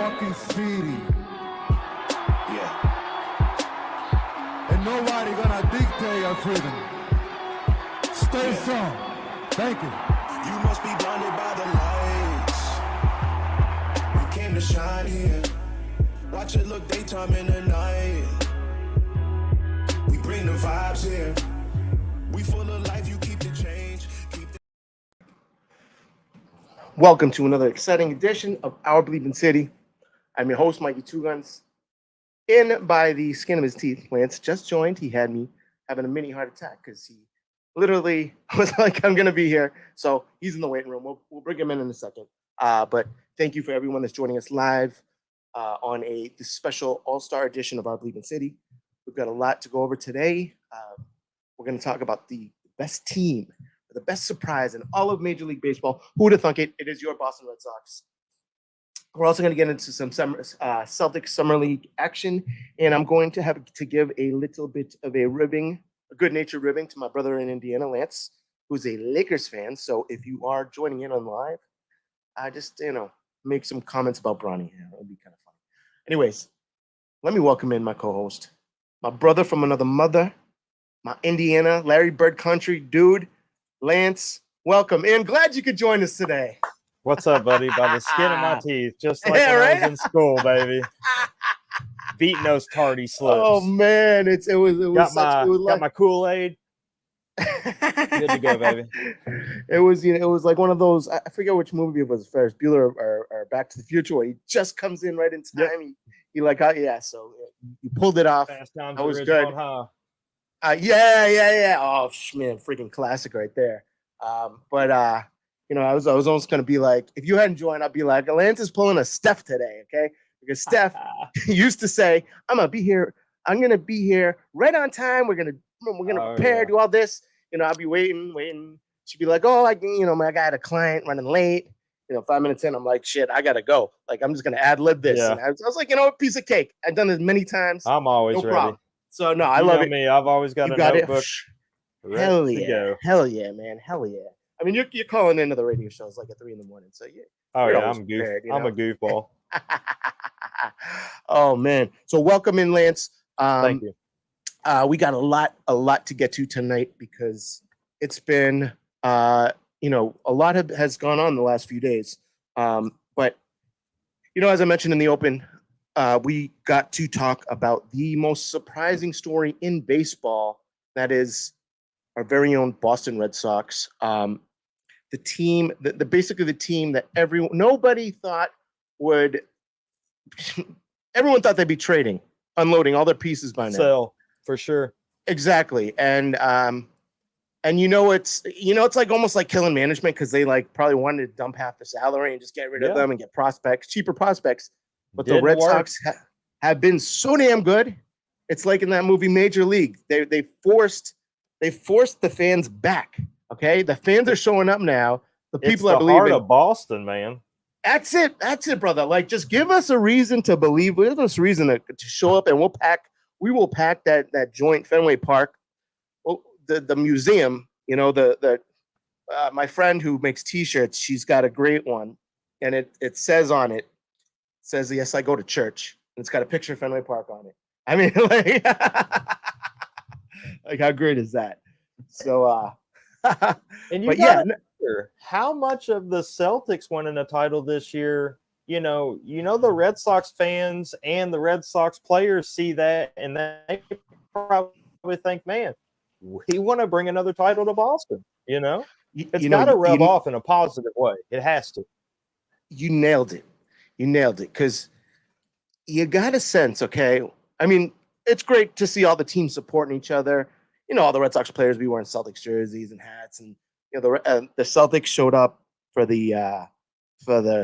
fucking city. Yeah. And nobody gonna dictate your freedom. Stay strong. Thank you. You must be blinded by the lights. You came to shine here. Watch it look daytime in the night. We bring the vibes here. We full of life, you keep the change. Welcome to another exciting edition of Our Bleepin City. I'm your host, Mikey2Gunzz. In by the skin of his teeth, Lance just joined. He had me having a mini heart attack because he literally was like, I'm going to be here. So he's in the waiting room. We'll bring him in a second. But thank you for everyone that's joining us live on this special all-star edition of Our Bleepin City. We've got a lot to go over today. We're going to talk about the best team, the best surprise in all of Major League Baseball. Who would have thunk it? It is your Boston Red Sox. We're also going to get into some Celtics Summer League action, and I'm going to have to give a little bit of a good-natured ribbing to my brother in Indiana, Lance, who's a Lakers fan. So if you are joining in on live, just, make some comments about Bronny. Yeah, it'll be kind of fun. Anyways, let me welcome in my co-host, my brother from another mother, my Indiana, Larry Bird country dude, Lance. Welcome in. Glad you could join us today. What's up, buddy? By the skin of my teeth, just like when I was in school, baby. Beating those tardy slips. Oh man, it was got my Kool-Aid. Good to go, baby. It was like one of those. I forget which movie it was, Ferris Bueller or Back to the Future, where he just comes in right in time. Yep. So you pulled it off. That was good. Yeah. Oh man, freaking classic right there. I was almost gonna be like, if you hadn't joined, I'd be like, Lance is pulling a Steph today, okay? Because Steph used to say, I'm gonna be here right on time. We're gonna prepare, do all this. I'll be waiting. She'd be like, oh, I got a client running late. 5 minutes in, I'm like, shit, I gotta go. Like, I'm just gonna ad lib this. Yeah. And I was like, piece of cake. I've done this many times. I'm always ready. Problem. So no, I love it. Me, I've always got a notebook. Hell yeah, man. Hell yeah. I mean, you're calling into the radio shows like at 3 a.m. So yeah. Oh yeah, I'm a goofball. Oh man. So welcome in, Lance. Thank you. We got a lot to get to tonight because it's been a lot has gone on the last few days. But as I mentioned in the open, we got to talk about the most surprising story in baseball. That is our very own Boston Red Sox. The team, basically the team that nobody thought would. Everyone thought they'd be trading, unloading all their pieces by now. Sell for sure. Exactly, and it's like almost like killing management because they probably wanted to dump half the salary and just get rid of them and get cheaper prospects. But the Red Sox have been so damn good. It's like in that movie Major League. They forced the fans back. Okay, the fans are showing up now. The people that believe in of Boston, man. That's it, brother. Like, just give us a reason to believe. Give us a reason to show up, and we will pack that joint Fenway Park. Well, the museum. My friend who makes T-shirts, she's got a great one, and it says on it, yes, I go to church, and it's got a picture of Fenway Park on it. I mean, like how great is that? So, and you wonder how much of the Celtics winning a title this year. The Red Sox fans and the Red Sox players see that, and they probably think, man, we want to bring another title to Boston. It's got to rub off in a positive way. It has to. You nailed it. Because you got a sense, okay? I mean, it's great to see all the teams supporting each other. All the Red Sox players be wearing Celtics jerseys and hats, and the Celtics showed up for the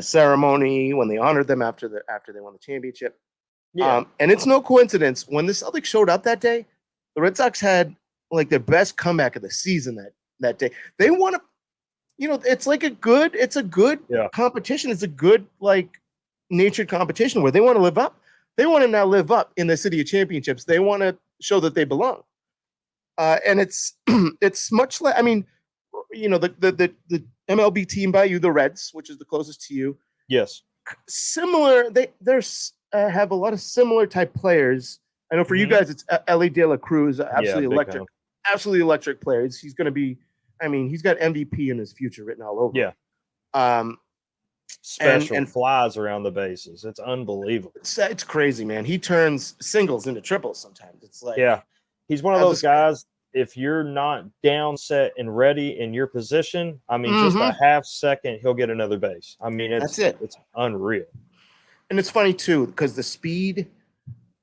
ceremony when they honored them after they won the championship. Yeah. And it's no coincidence when the Celtics showed up that day, the Red Sox had like their best comeback of the season that day. They want to, it's a good competition. It's a good natured competition where they want to live up. They want to now live up in the City of Championships. They want to show that they belong. And it's much like, I mean, the MLB team by you, the Reds, which is the closest to you. Yes. similar. There's have a lot of similar type players. I know for you guys, it's Ellie De La Cruz, absolutely electric, absolutely electric players. He's going to be. I mean, he's got MVP in his future written all over. Yeah. Special and flies around the bases. It's unbelievable. It's crazy, man. He turns singles into triples sometimes. It's like, yeah, he's one of those guys. If you're not down, set, and ready in your position, I mean, just a half second, he'll get another base. I mean, it's unreal. And it's funny too, because the speed,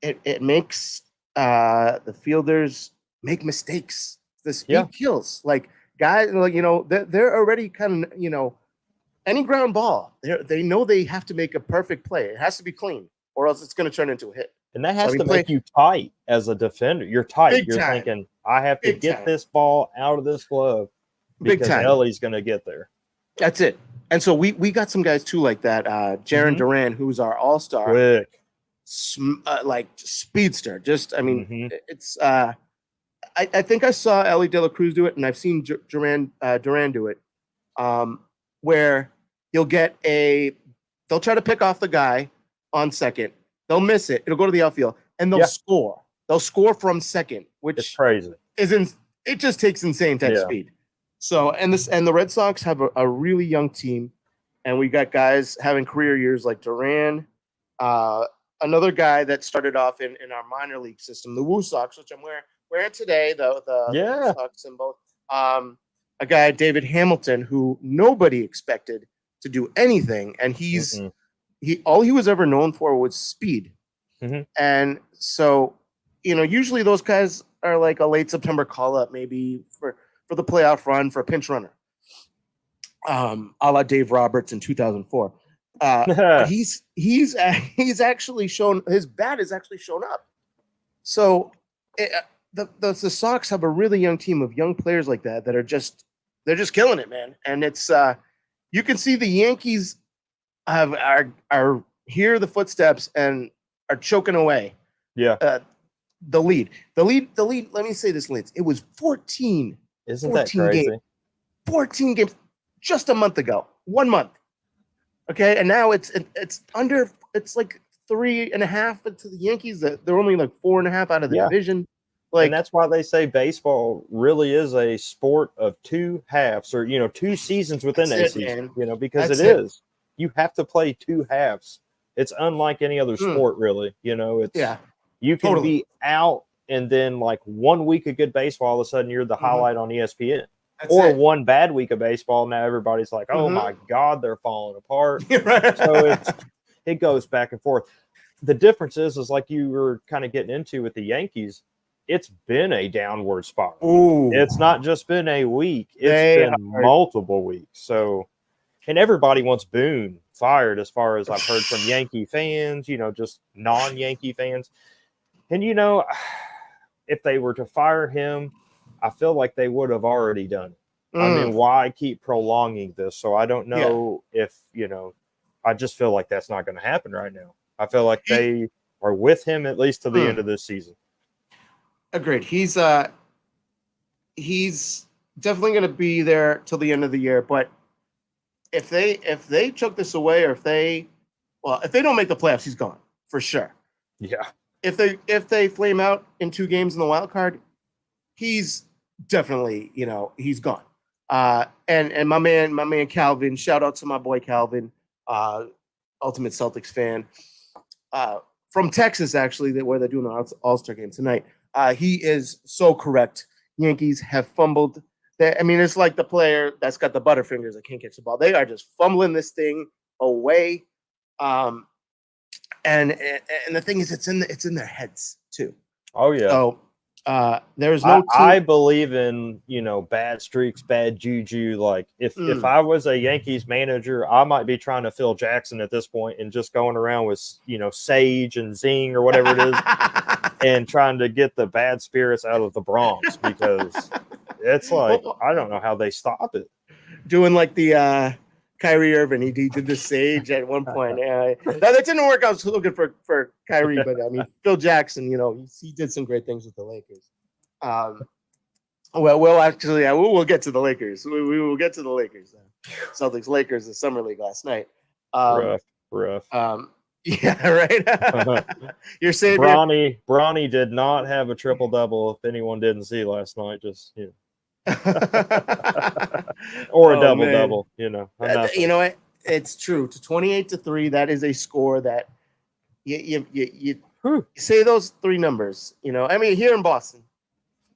it makes the fielders make mistakes. The speed kills. Like guys, like they're already kind of any ground ball, they know they have to make a perfect play. It has to be clean, or else it's going to turn into a hit. And that has to make you tight as a defender. You're tight. You're thinking, I have to get this ball out of this glove because Ellie's going to get there. That's it. And so we got some guys too like that. Jaron Duran, who's our all-star, like speedster. Just, I mean, it's. I think I saw Ellie De La Cruz do it, and I've seen Duran do it. Where they'll try to pick off the guy on second. They'll miss it. It'll go to the outfield, and they'll score. They'll score from second, which is crazy. It just takes insane type speed. So, and the Red Sox have a really young team, and we got guys having career years like Duran, another guy that started off in our minor league system, the Woo Sox, which I'm wearing today, the Woo Sox symbol. A guy, David Hamilton, who nobody expected to do anything, and all he was ever known for was speed. And so, usually those guys are like a late September call up, maybe for the playoff run for a pinch runner, a la Dave Roberts in 2004. He's actually shown his bat has actually shown up. So the Sox have a really young team of young players like that are just. They're just killing it, man. And it's you can see the Yankees are hear the footsteps and are choking away. Yeah. The lead. Let me say this, Lance. It was 14. Isn't that crazy? 14 games just a month ago. 1 month. Okay, and now it's under. It's like 3.5 to the Yankees. They're only like 4.5 out of the division. And that's why they say baseball really is a sport of two halves, or 2 seasons within a season. Because it is. You have to play 2 halves. It's unlike any other sport, really. It's you can be out, and then like 1 week of good baseball, all of a sudden you're the highlight on ESPN. Or 1 bad week of baseball, now everybody's like, "Oh my God, they're falling apart." So it goes back and forth. The difference is like you were kind of getting into with the Yankees. It's been a downward spiral. Ooh. It's not just been a week. It's been multiple weeks. So, and everybody wants Boone fired, as far as I've heard from Yankee fans, just non-Yankee fans. And, if they were to fire him, I feel like they would have already done it. I mean, why keep prolonging this? So I don't know if, I just feel like that's not going to happen right now. I feel like they are with him at least to the end of this season. Agreed. He's definitely going to be there till the end of the year. But if they choke this away, or if they don't make the playoffs, he's gone for sure. Yeah. If they flame out in 2 games in the wild card, he's definitely he's gone. And my man Calvin, shout out to my boy Calvin, ultimate Celtics fan, from Texas actually, where they're doing the All-Star game tonight. He is so correct. Yankees have fumbled. It's like the player that's got the butterfingers that can't catch the ball. They are just fumbling this thing away. And the thing is, it's in their heads too. Oh yeah. So there's no. I believe in bad streaks, bad juju. Like if I was a Yankees manager, I might be trying to Phil Jackson at this point and just going around with sage and zing or whatever it is, and trying to get the bad spirits out of the Bronx, because it's like I don't know how they stop it. Doing like the Kyrie Irving, he did the sage at one point. Now that didn't work out so good for Kyrie, but Phil Jackson, he did some great things with the Lakers. We'll get to the Lakers. We will get to the Lakers. Celtics Lakers, the summer league last night. Rough. Yeah, right. You're saying Bronny did not have a triple double. If anyone didn't see last night, just or a double double. You know what? It's true. To 28-3, that is a score that you say those three numbers. I mean, here in Boston,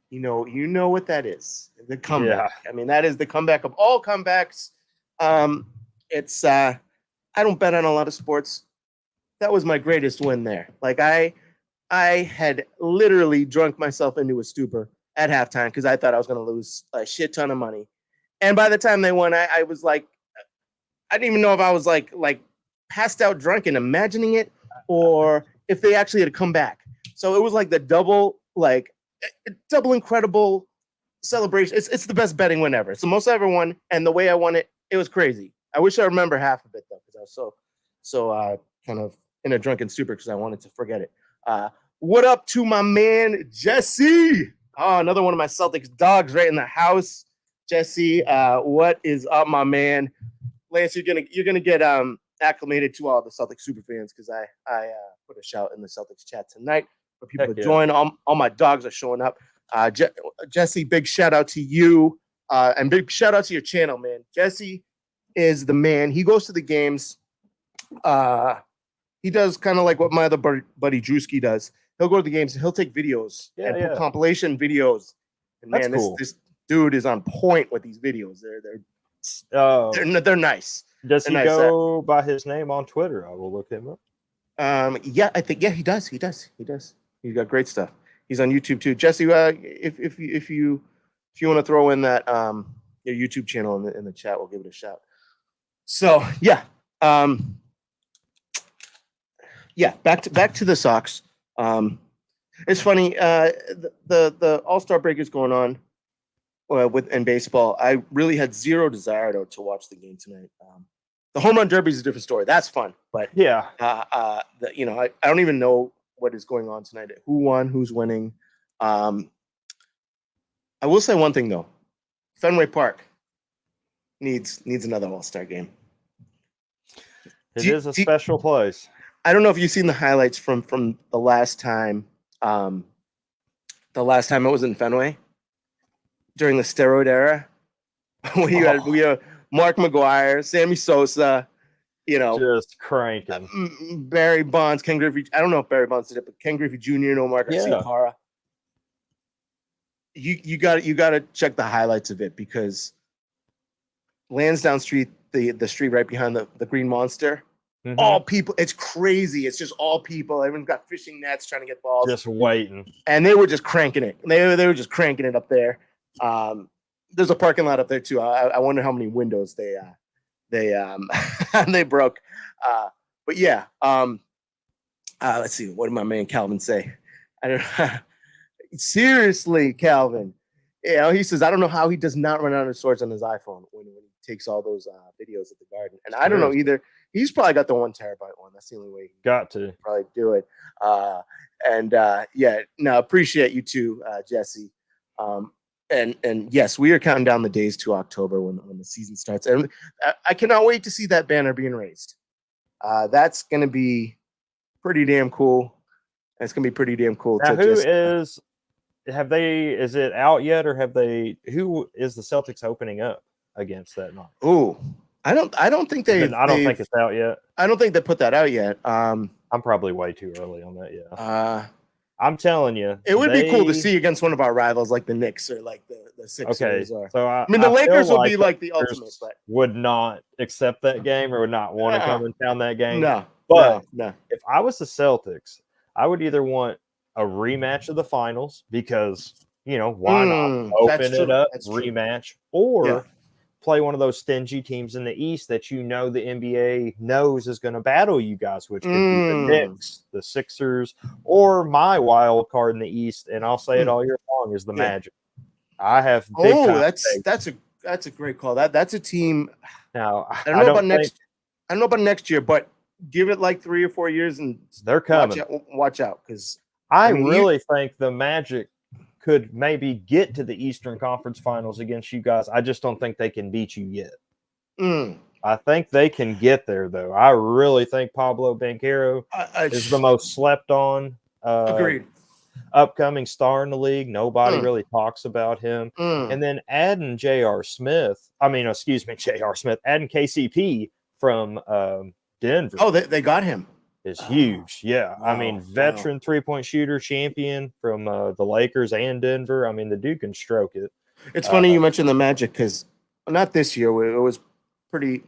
you know what that is. The comeback. Yeah. I mean, that is the comeback of all comebacks. It's I don't bet on a lot of sports. That was my greatest win there. Like I had literally drunk myself into a stupor at halftime because I thought I was going to lose a shit ton of money. And by the time they won, I was like, I didn't even know if I was like passed out drunk and imagining it, or if they actually had come back. So it was like the double incredible celebration. It's the best betting win ever. It's the most I ever won, and the way I won it, it was crazy. I wish I remember half of it though, because I was so kind of in a drunken stupor because I wanted to forget it. What up to my man Jesse? Oh, another one of my Celtics dogs right in the house. Jesse, what is up, my man? Lance, you're gonna get acclimated to all the Celtics super fans because I put a shout in the Celtics chat tonight for people to join. All my dogs are showing up. Jesse, big shout out to you, and big shout out to your channel, man. Jesse is the man. He goes to the games. He does kind of like what my other buddy Drewski does. He'll go to the games and he'll take videos and put compilation videos. And man, cool. This dude is on point with these videos. They're nice. Does he go by his name on Twitter? I will look him up. Yeah, I think he does. He's got great stuff. He's on YouTube too. Jesse, if you want to throw in that your YouTube channel in the chat, we'll give it a shout. So yeah. Back to the Sox. It's funny. The All-Star break is going on in baseball. I really had zero desire to watch the game tonight. The home run derby is a different story. That's fun, but yeah. I don't even know what is going on tonight. Who won? Who's winning? I will say one thing though. Fenway Park needs another All-Star game. It is a special place. I don't know if you've seen the highlights from the last time. The last time it was in Fenway during the steroid era. we had Mark McGuire, Sammy Sosa, just cranking. Barry Bonds, Ken Griffey. I don't know if Barry Bonds did it, but Ken Griffey Jr. and Omar Garcia. You got to check the highlights of it because Lansdowne Street, the street right behind the Green Monster. Mm-hmm. All people, it's crazy. It's just all people. Everyone's got fishing nets trying to get balls. Just waiting. And they were just cranking it. They were just cranking it up there. There's a parking lot up there too. I wonder how many windows they broke. But yeah. Let's see. What did my man Calvin say? I don't know. Seriously, Calvin. He says, I don't know how he does not run out of sorts on his iPhone when he takes all those videos at the Garden. And I don't know either. He's probably got the 1 terabyte one. That's the only way he got to probably do it. Appreciate you too, Jesse. And yes, we are counting down the days to October when the season starts. And I cannot wait to see that banner being raised. That's going to be pretty damn cool. It's going to be pretty damn cool. Now, is it out yet, or who is the Celtics opening up against that night? Ooh, I don't think they. I don't think it's out yet. I don't think they put that out yet. I'm probably way too early on that. Yeah. I'm telling you, it would be cool to see against one of our rivals, like the Knicks or like the Sixers. Okay, so the Lakers will be like the ultimate, but would not accept that game or would not want to come and pound that game. No, but no. If I was the Celtics, I would either want a rematch of the finals because why not open it up, rematch, or play one of those stingy teams in the East that the NBA knows is going to battle you guys, which could be the Knicks, the Sixers, or my wild card in the East. And I'll say it all year long is the Magic. I have big that's a great call. That's a team. Now I don't know about next year, but give it like 3 or 4 years and they're coming. Watch out because I really think the Magic could maybe get to the Eastern Conference Finals against you guys. I just don't think they can beat you yet. I think they can get there, though. I really think Pablo Banchero is the most slept on agreed. upcoming star in the league. Nobody Mm. really talks about him. Mm. And then adding J.R. Smith, adding KCP from Denver. Oh, they got him. Is huge. Yeah. Wow, I mean, veteran 3-point shooter champion from the Lakers and Denver. I mean, the dude can stroke it. It's funny you mentioned the Magic because not this year. It was pretty.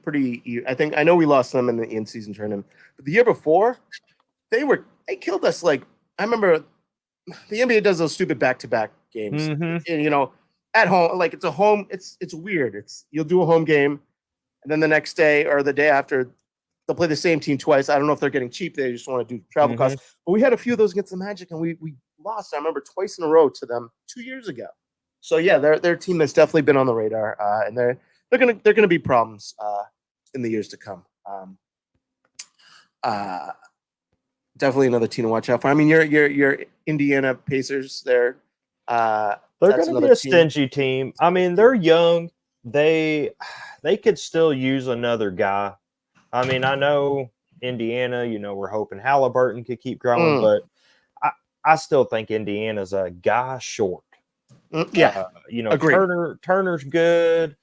I know we lost them in the in-season tournament, but the year before, they killed us. Like I remember, the NBA does those stupid back-to-back games, and at home, like it's a home. It's weird. You'll do a home game, and then the next day or the day after, they'll play the same team twice. I don't know if they're getting cheap. They just want to do travel costs. But we had a few of those against the Magic, and we lost. I remember twice in a row to them 2 years ago. So yeah, they're a team that's definitely been on the radar, and they're gonna be problems in the years to come. Definitely another team to watch out for. I mean, your Indiana Pacers. They're going to be a stingy team. I mean, they're young. They could still use another guy. I mean, I know Indiana. We're hoping Halliburton could keep growing, but I still think Indiana's a guy short. Yeah, agreed. Turner's good.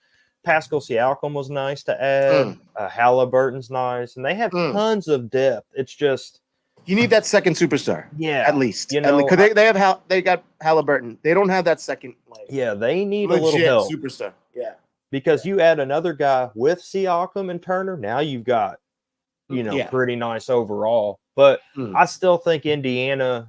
Pascal Siakam was nice to add. Halliburton's nice, and they have tons of depth. It's just you need that second superstar. Yeah, at least because they got Halliburton. They don't have that second. Yeah, they need a little help. Superstar. Yeah, because you add another guy with Siakam and Turner, now you've got pretty nice overall. But I still think Indiana,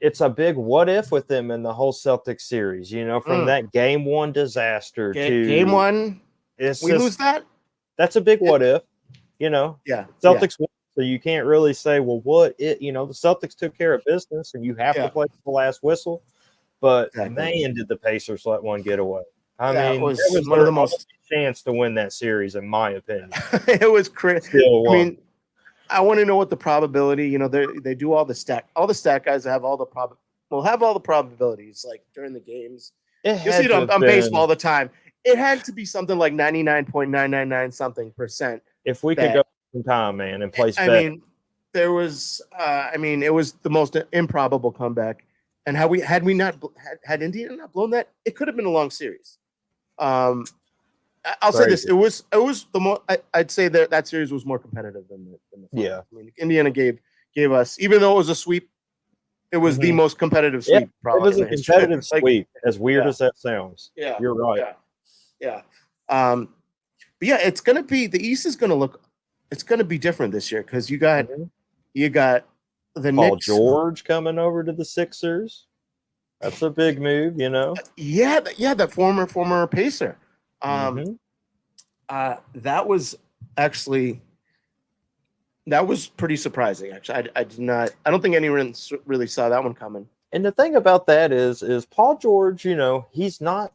it's a big what if with them in the whole Celtics series, from that game one disaster to game one. Lose that? That's a big what if, Yeah. Celtics won, so you can't really say, well, the Celtics took care of business and you have to play the last whistle. But man, did the Pacers let one get away. I mean, it was one of the most chance to win that series, in my opinion. It was crazy. I mean, I want to know what the probability. They do all the stat. All the stat guys have all the probabilities. Like during the games, you see it on baseball all the time. It had to be something like 99.999 something percent. If we could go some time, man, and place. I mean, there was. It was the most improbable comeback. And had Indiana not blown that, it could have been a long series. I'll say this: it was the more. I'd say that series was more competitive than the finals. Yeah. I mean, Indiana gave us, even though it was a sweep, it was the most competitive sweep. Probably it was a competitive sweep. As weird as that sounds. Yeah, you're right. Yeah. But yeah, it's gonna be the East is gonna look. It's gonna be different this year because you got the Paul Knicks. George coming over to the Sixers. That's a big move, Yeah, that former Pacer. That was pretty surprising. Actually, I did not. I don't think anyone really saw that one coming. And the thing about that is Paul George. He's not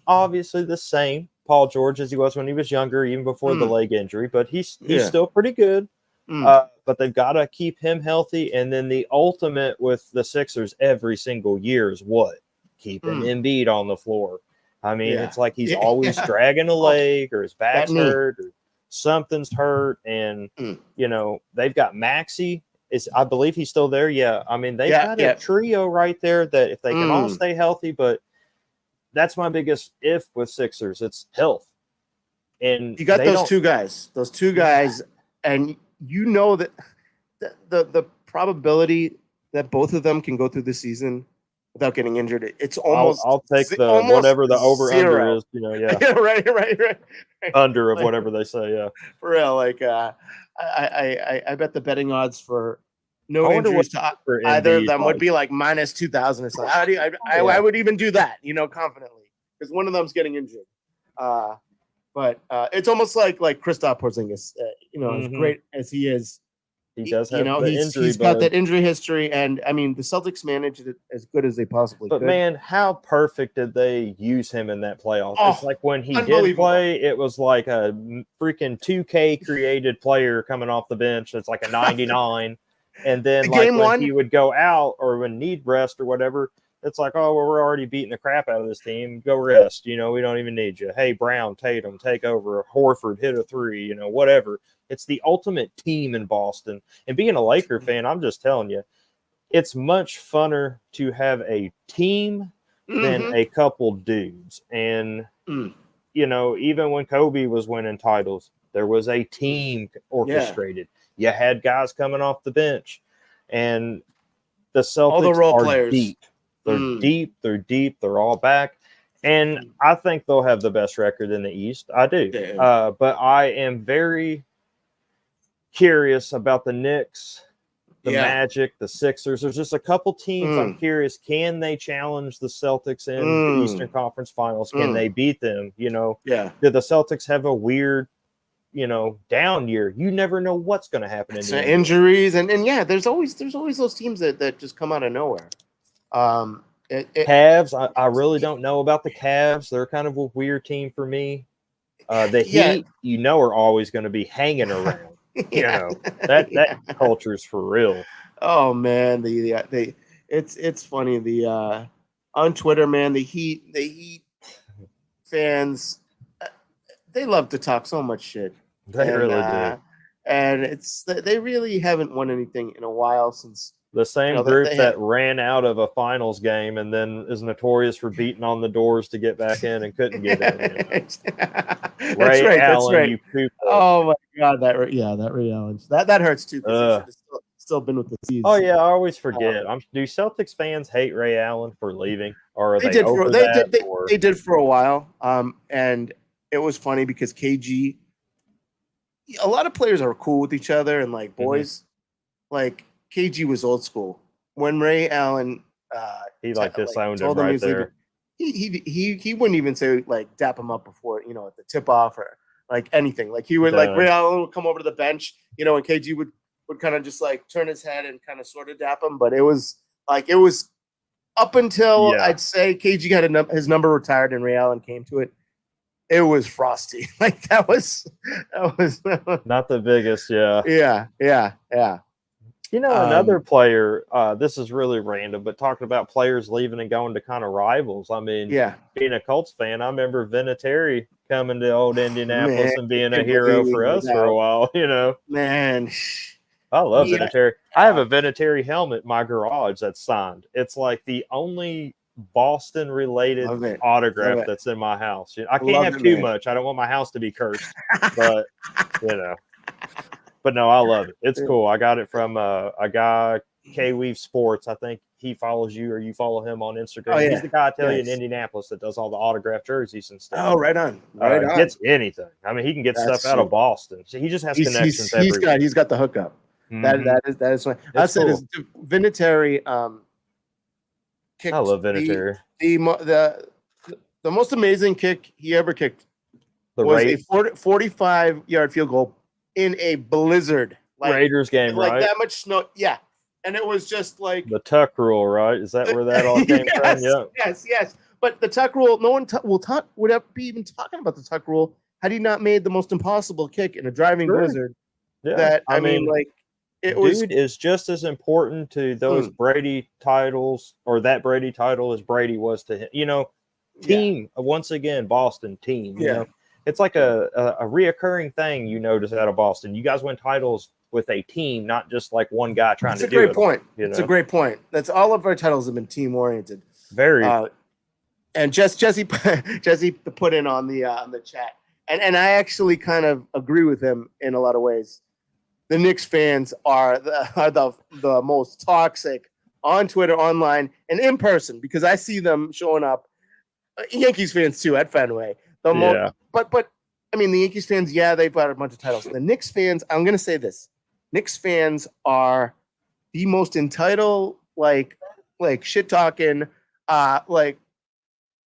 obviously the same Paul George as he was when he was younger, even before the leg injury. But he's still pretty good. But they've got to keep him healthy. And then the ultimate with the Sixers every single year is what? Keeping Embiid on the floor. I mean, it's like he's always dragging a leg or his back's hurt or something's hurt. And, they've got Maxey. I believe he's still there. Yeah. I mean, they've got a trio right there that if they can all stay healthy, but that's my biggest if with Sixers. It's health. And you got those two guys, and that the probability that both of them can go through the season without getting injured, it's almost. I'll take whatever the over under is. Right. Under of whatever they say. Yeah, for real. Like I bet the betting odds for no injuries to either of them would be like minus 2,000 or something. I would even do that, confidently, because one of them's getting injured. But it's almost like Kristaps Porzingis, as great as he is, he does have he's got that injury history, and I mean the Celtics managed it as good as they possibly could. But man, how perfect did they use him in that playoff? It's like when he did play, it was like a freaking 2K created player coming off the bench. It's like a 99, and then when he would go out or when need rest or whatever, It's like, oh, well, we're already beating the crap out of this team. Go rest. You know, we don't even need you. Hey, Brown, Tatum, take over. Horford, hit a three. You know, whatever. It's the ultimate team in Boston. And being a Laker fan, I'm just telling you, it's much funner to have a team than a couple dudes. And, you know, even when Kobe was winning titles, there was a team orchestrated. You had guys coming off the bench. And the Celtics all the role are players. deep. They're deep. They're deep. They're all back. And I think they'll have the best record in the East. I do. Yeah. But I am very curious about the Knicks, the Magic, the Sixers. There's just a couple teams I'm curious. Can they challenge the Celtics in the Eastern Conference Finals? Can they beat them? You know, Yeah. Did the Celtics have a weird, you know, down year? You never know what's going to happen. So injuries and yeah, there's always those teams that just come out of nowhere. Cavs, I really don't know about the Cavs. They're kind of a weird team for me. The Heat, you know, are always going to be hanging around. You know, that culture's for real. Oh man, it's funny. On Twitter, man, the Heat fans, they love to talk so much shit. They really do. And they really haven't won anything in a while since the same group that ran out of a finals game and then is notorious for beating on the doors to get back in and couldn't get in. You know? Ray Allen, you poop. Oh my God, that Ray Allen, that hurts too. Because still been with the season. Oh yeah, I always forget. Do Celtics fans hate Ray Allen for leaving, or are they did over that? They did for a while. And it was funny because KG. A lot of players are cool with each other and like boys, like. KG was old school. When Ray Allen, he disowned him right there. He wouldn't even say like dap him up before, you know, at the tip off or like anything. Like he would like Ray Allen would come over to the bench, you know, and KG would kind of just like turn his head and kind of sort of dap him. But it was up until I'd say KG got his number retired and Ray Allen came to it. It was frosty. Like that was not the biggest. Yeah. You know, another player, this is really random, but talking about players leaving and going to kind of rivals. I mean, being a Colts fan, I remember Vinatieri coming to old Indianapolis and being a hero for us for a while, you know. Man. I love Vinatieri. I have a Vinatieri helmet in my garage that's signed. It's like the only Boston-related autograph that's in my house. I can't have too much. I don't want my house to be cursed, but, you know. But no, I love it. It's cool. I got it from a guy, K-Weave Sports. I think he follows you or you follow him on Instagram. Oh, yeah. He's the guy I tell you in Indianapolis that does all the autographed jerseys and stuff. Oh, right on. Right on. Gets anything. I mean, he can get stuff out of Boston. So he just has connections everywhere. He's got the hookup. That is fine. I said this Vinatieri kicked. I love Vinatieri. The most amazing kick he ever kicked was a 45-yard field goal in a blizzard, Raiders game, like right? That much snow, yeah. And it was just like the tuck rule, right? Is that where that all came from? Yeah. Yes. But the tuck rule, no one would ever be even talking about the tuck rule had he not made the most impossible kick in a driving blizzard. Yeah, that I mean, like it was. Dude is just as important to those Brady titles or that Brady title as Brady was to him. You know, team once again, Boston team. You know? It's like a reoccurring thing you notice out of Boston. You guys win titles with a team, not just like one guy trying to do it. It's a great point. It's a great point. That's all of our titles have been team oriented. Very. And Jesse put in on the chat, and I actually kind of agree with him in a lot of ways. The Knicks fans are the most toxic on Twitter, online, and in person because I see them showing up. Yankees fans too at Fenway. But I mean, the Yankees fans, they've got a bunch of titles. The Knicks fans, I'm going to say this. Knicks fans are the most entitled, like shit talking, like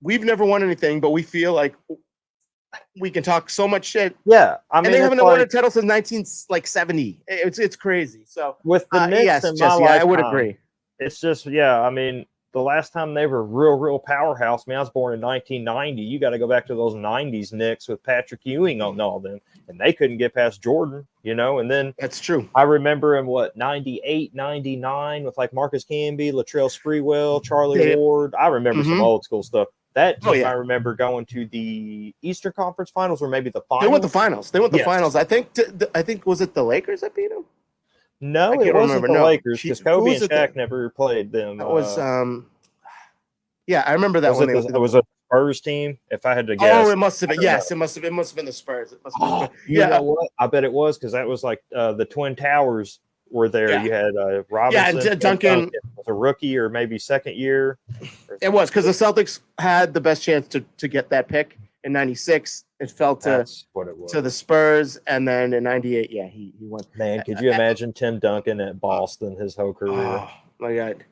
we've never won anything, but we feel like we can talk so much shit. Yeah. I mean, and they haven't won a title since 1970. It's crazy. So with the Knicks yes, in Jesse, my lifetime, I would agree. It's just, I mean, the last time they were real powerhouse. I mean, I was born in 1990. You got to go back to those 90s Knicks with Patrick Ewing on all them, and they couldn't get past Jordan, And then that's true. I remember in 98, 99 with like Marcus Camby, Latrell Sprewell, Charlie Ward. I remember some old school stuff. That team, I remember going to the Eastern Conference Finals or maybe the finals. They went the finals. Finals. I think was it the Lakers that beat them? No, it wasn't the Lakers because Kobe and Shaq never played them. That was yeah, I remember that one. It was a Spurs team, if I had to guess. Oh, it must have been. Yes, it must have been the Spurs. It must have been. You know what? I bet it was because that was like the Twin Towers were there. Yeah. You had Robinson. Yeah, Duncan was a rookie or maybe second year. It was because the Celtics had the best chance to get that pick in ¡96. It fell to the Spurs, and then in '98, yeah, he won. Man, could you imagine Tim Duncan at Boston his whole career? Oh my God.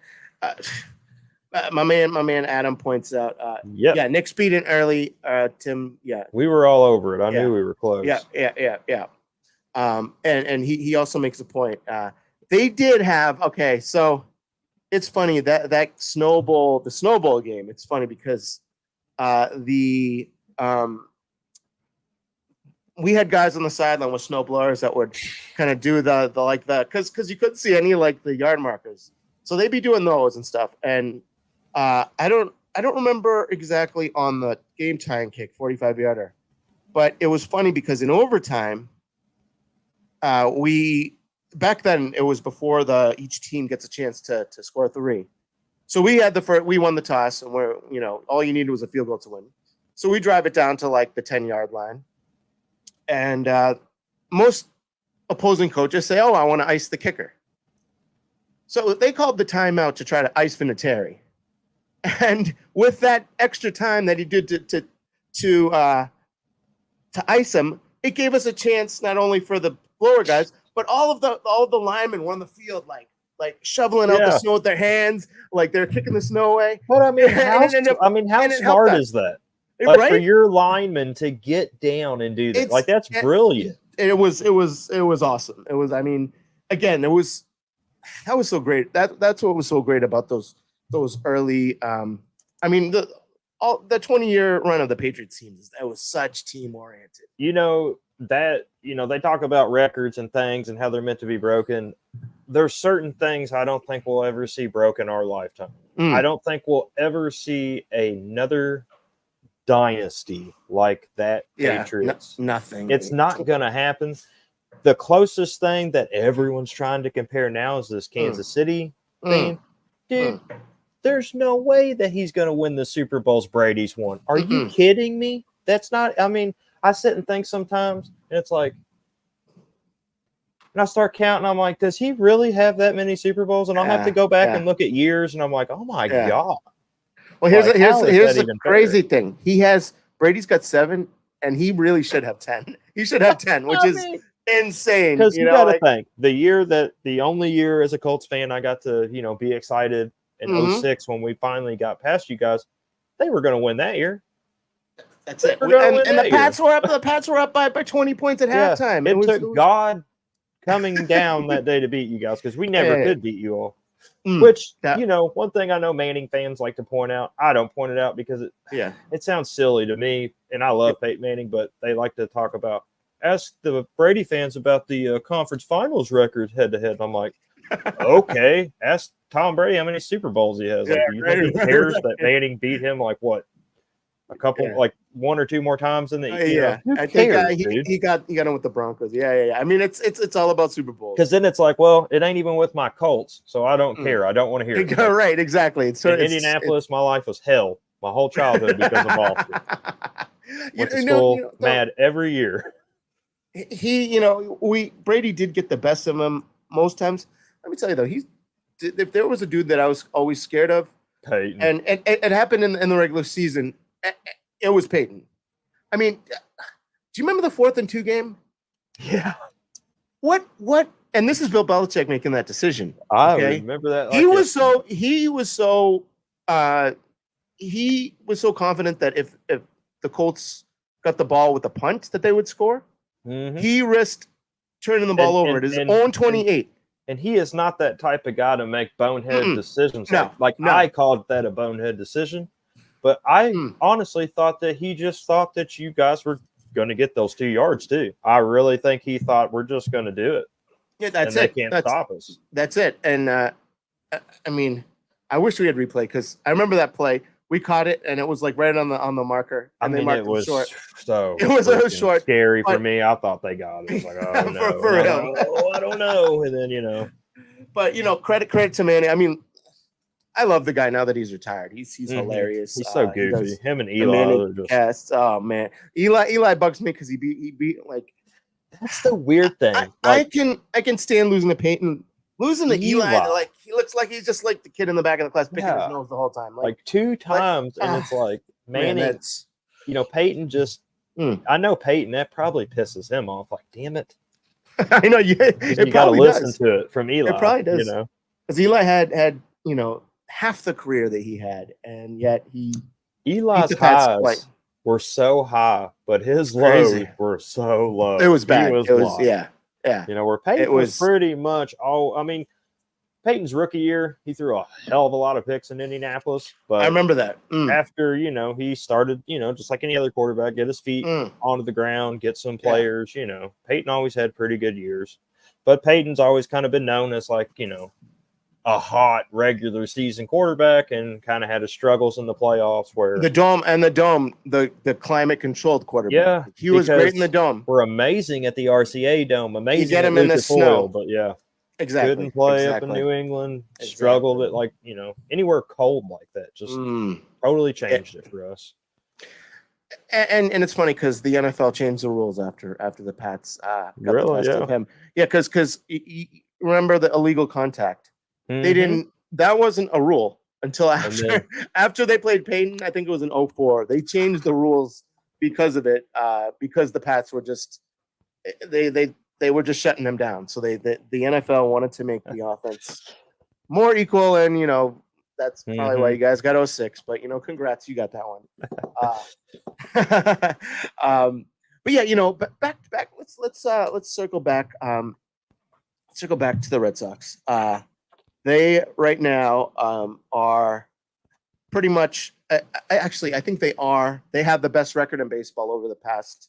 My man Adam points out. Yeah, Nick speed in early. Tim, yeah, we were all over it. I knew we were close. Yeah. And he also makes a point. They did have so it's funny that the snowball game. It's funny because we had guys on the sideline with snow blowers that would kind of do the because you couldn't see any like the yard markers, so they'd be doing those and stuff. And I don't remember exactly on the game tying kick 45-yarder, but it was funny because in overtime, back then it was before each team gets a chance to score 3. So we won the toss, and all you needed was a field goal to win. So we drive it down to like the 10-yard line, and most opposing coaches say, "Oh, I want to ice the kicker." So they called the timeout to try to ice Vinatieri. And with that extra time that he did to ice him, it gave us a chance not only for the blower guys, but all of the linemen were on the field like shoveling out the snow with their hands, like they're kicking the snow away. But I mean, how smart is that? Like, right? For your linemen to get down and do that, that's brilliant. It was awesome. It was. I mean, again, that was so great. That's what was so great about those early. I mean, the 20-year run of the Patriots teams, that was such team oriented. They talk about records and things and how they're meant to be broken. There's certain things I don't think we'll ever see broken our lifetime. I don't think we'll ever see another dynasty like that Patriots. Nothing. It's not going to happen. The closest thing that everyone's trying to compare now is this Kansas City thing. Dude, there's no way that he's going to win the Super Bowls Brady's won. Are you kidding me? That's not – I mean, I sit and think sometimes, and it's like – and I start counting. I'm like, does he really have that many Super Bowls? And I'll have to go back and look at years, and I'm like, oh, my God. Well, here's the crazy thing. Brady's got 7, and he really should have 10. He should have 10, which is insane. Because you got to think, the only year as a Colts fan I got to, be excited in 06 when we finally got past you guys, they were going to win that year. That's it. And the Pats were up. The Pats were up by 20 points at halftime. It took God coming down that day to beat you guys because we never could beat you all. Which, one thing I know Manning fans like to point out, I don't point it out because it sounds silly to me, and I love Peyton Manning, but they like to talk about, ask the Brady fans about the conference finals record head-to-head. I'm like, okay, ask Tom Brady how many Super Bowls he has. Like, do you think he cares that Manning beat him like what? A couple, like 1 or 2 more times in the I think he got him with the Broncos. Yeah. I mean, it's all about Super Bowls. Because then it's like, well, it ain't even with my Colts, so I don't care. I don't want to hear it. Right, exactly. In Indianapolis, my life was hell. My whole childhood because of Boston. Went to school mad every year. Brady did get the best of him most times. Let me tell you though, if there was a dude that I was always scared of, Peyton, and it happened in the regular season. It was Peyton. I mean, do you remember the 4th and 2 game? Yeah. What? And this is Bill Belichick making that decision. I remember that. He was so confident that if the Colts got the ball with a punt that they would score. He risked turning the ball over at his own 28. And he is not that type of guy to make bonehead decisions. No, Like no. I called that a bonehead decision, but I Mm. honestly thought that he just thought that you guys were going to get those 2 yards too. I really think he thought we're just going to do it. Yeah, that's and it. They can't that's, stop us. That's it. And I mean, I wish we had replay because I remember that play. We caught it, and it was like right on the marker, and they marked it short. So it was short, scary for but, me. I thought they got it. I was like, oh no, for real. I don't know. And then but credit to Manny. I mean, I love the guy now that he's retired. He's hilarious. He's so goofy. Him and Eli are just. Casts. Oh man, Eli bugs me because he beat like. That's the weird thing. I can stand losing to Peyton. Losing to Eli, like he looks like he's just like the kid in the back of the class picking his nose the whole time. Like 2 times, and it's like Manning. Peyton just. I know Peyton. That probably pisses him off. Like, damn it. I know you got to listen to it from Eli. It probably does. Because Eli had half the career that he had, and yet Eli's highs were so high, but his lows were so low. It was bad. Yeah. Where Peyton was pretty much all. I mean, Peyton's rookie year, he threw a hell of a lot of picks in Indianapolis. But I remember that. After he started, just like any other quarterback, get his feet onto the ground, get some players. Peyton always had pretty good years, but Peyton's always kind of been known as like a hot regular season quarterback, and kind of had his struggles in the playoffs where the dome, the climate controlled quarterback. Yeah, he was great in the dome. We're amazing at the RCA dome. Amazing. You get him in the snow, but yeah, exactly. Couldn't play up in New England. Struggled at anywhere cold like that. Just totally changed it for us. And it's funny because the NFL changed the rules after the Pats got really, the best of him. Yeah, because remember the illegal contact. They didn't. That wasn't a rule until after they played Peyton. I think it was in 2004. They changed the rules because of it. Because the Pats were just they were just shutting them down. So the NFL wanted to make the offense more equal, and that's probably why you guys got 06. But congrats, you got that one. But yeah, back. Let's circle back. Circle back to the Red Sox. They right now are pretty much. I think they are. They have the best record in baseball over the past.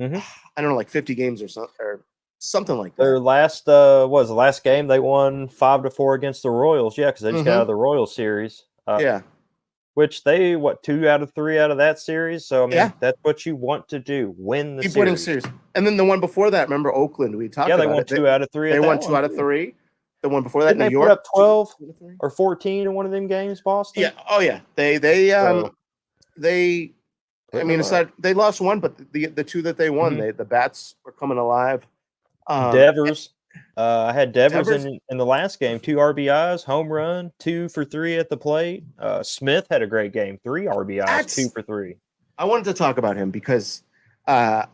I don't know, like 50 games or something like that. Their last the last game they won 5-4 against the Royals. Yeah, because they just got out of the Royals series. Which they 2 out of 3 out of that series. So I mean, that's what you want to do: win the Keep winning series. And then the one before that, remember Oakland? We talked. Yeah, they won 2 out of 3. They won 2 out of 3. The one before that, Didn't New they York, put up 12 or 14 in one of them games, Boston? Yeah. Oh yeah. They I mean, aside, they lost one, but the 2 that they won, the bats were coming alive. Devers. I had Devers in the last game, 2 RBIs, home run, 2 for 3 at the plate. Smith had a great game, 3 RBIs, 2 for 3. I wanted to talk about him because, I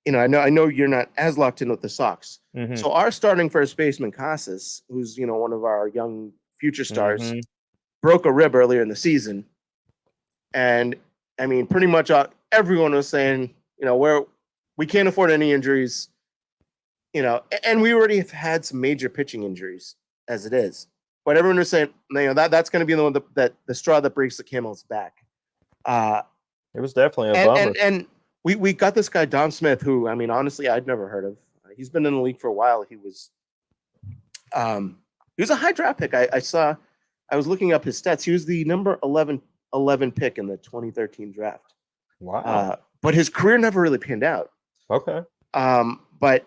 know you're not as locked in with the Sox. So our starting first baseman, Casas, who's one of our young future stars, broke a rib earlier in the season, and I mean, pretty much everyone was saying, we can't afford any injuries. And we already have had some major pitching injuries as it is. But everyone was saying, that's going to be the one that the straw that breaks the camel's back. It was definitely a bummer. And we got this guy, Dom Smith, who, I mean, honestly, I'd never heard of. He's been in the league for a while. He was a high draft pick. I was looking up his stats. He was the number 11 pick in the 2013 draft. Wow. But his career never really panned out. Okay. But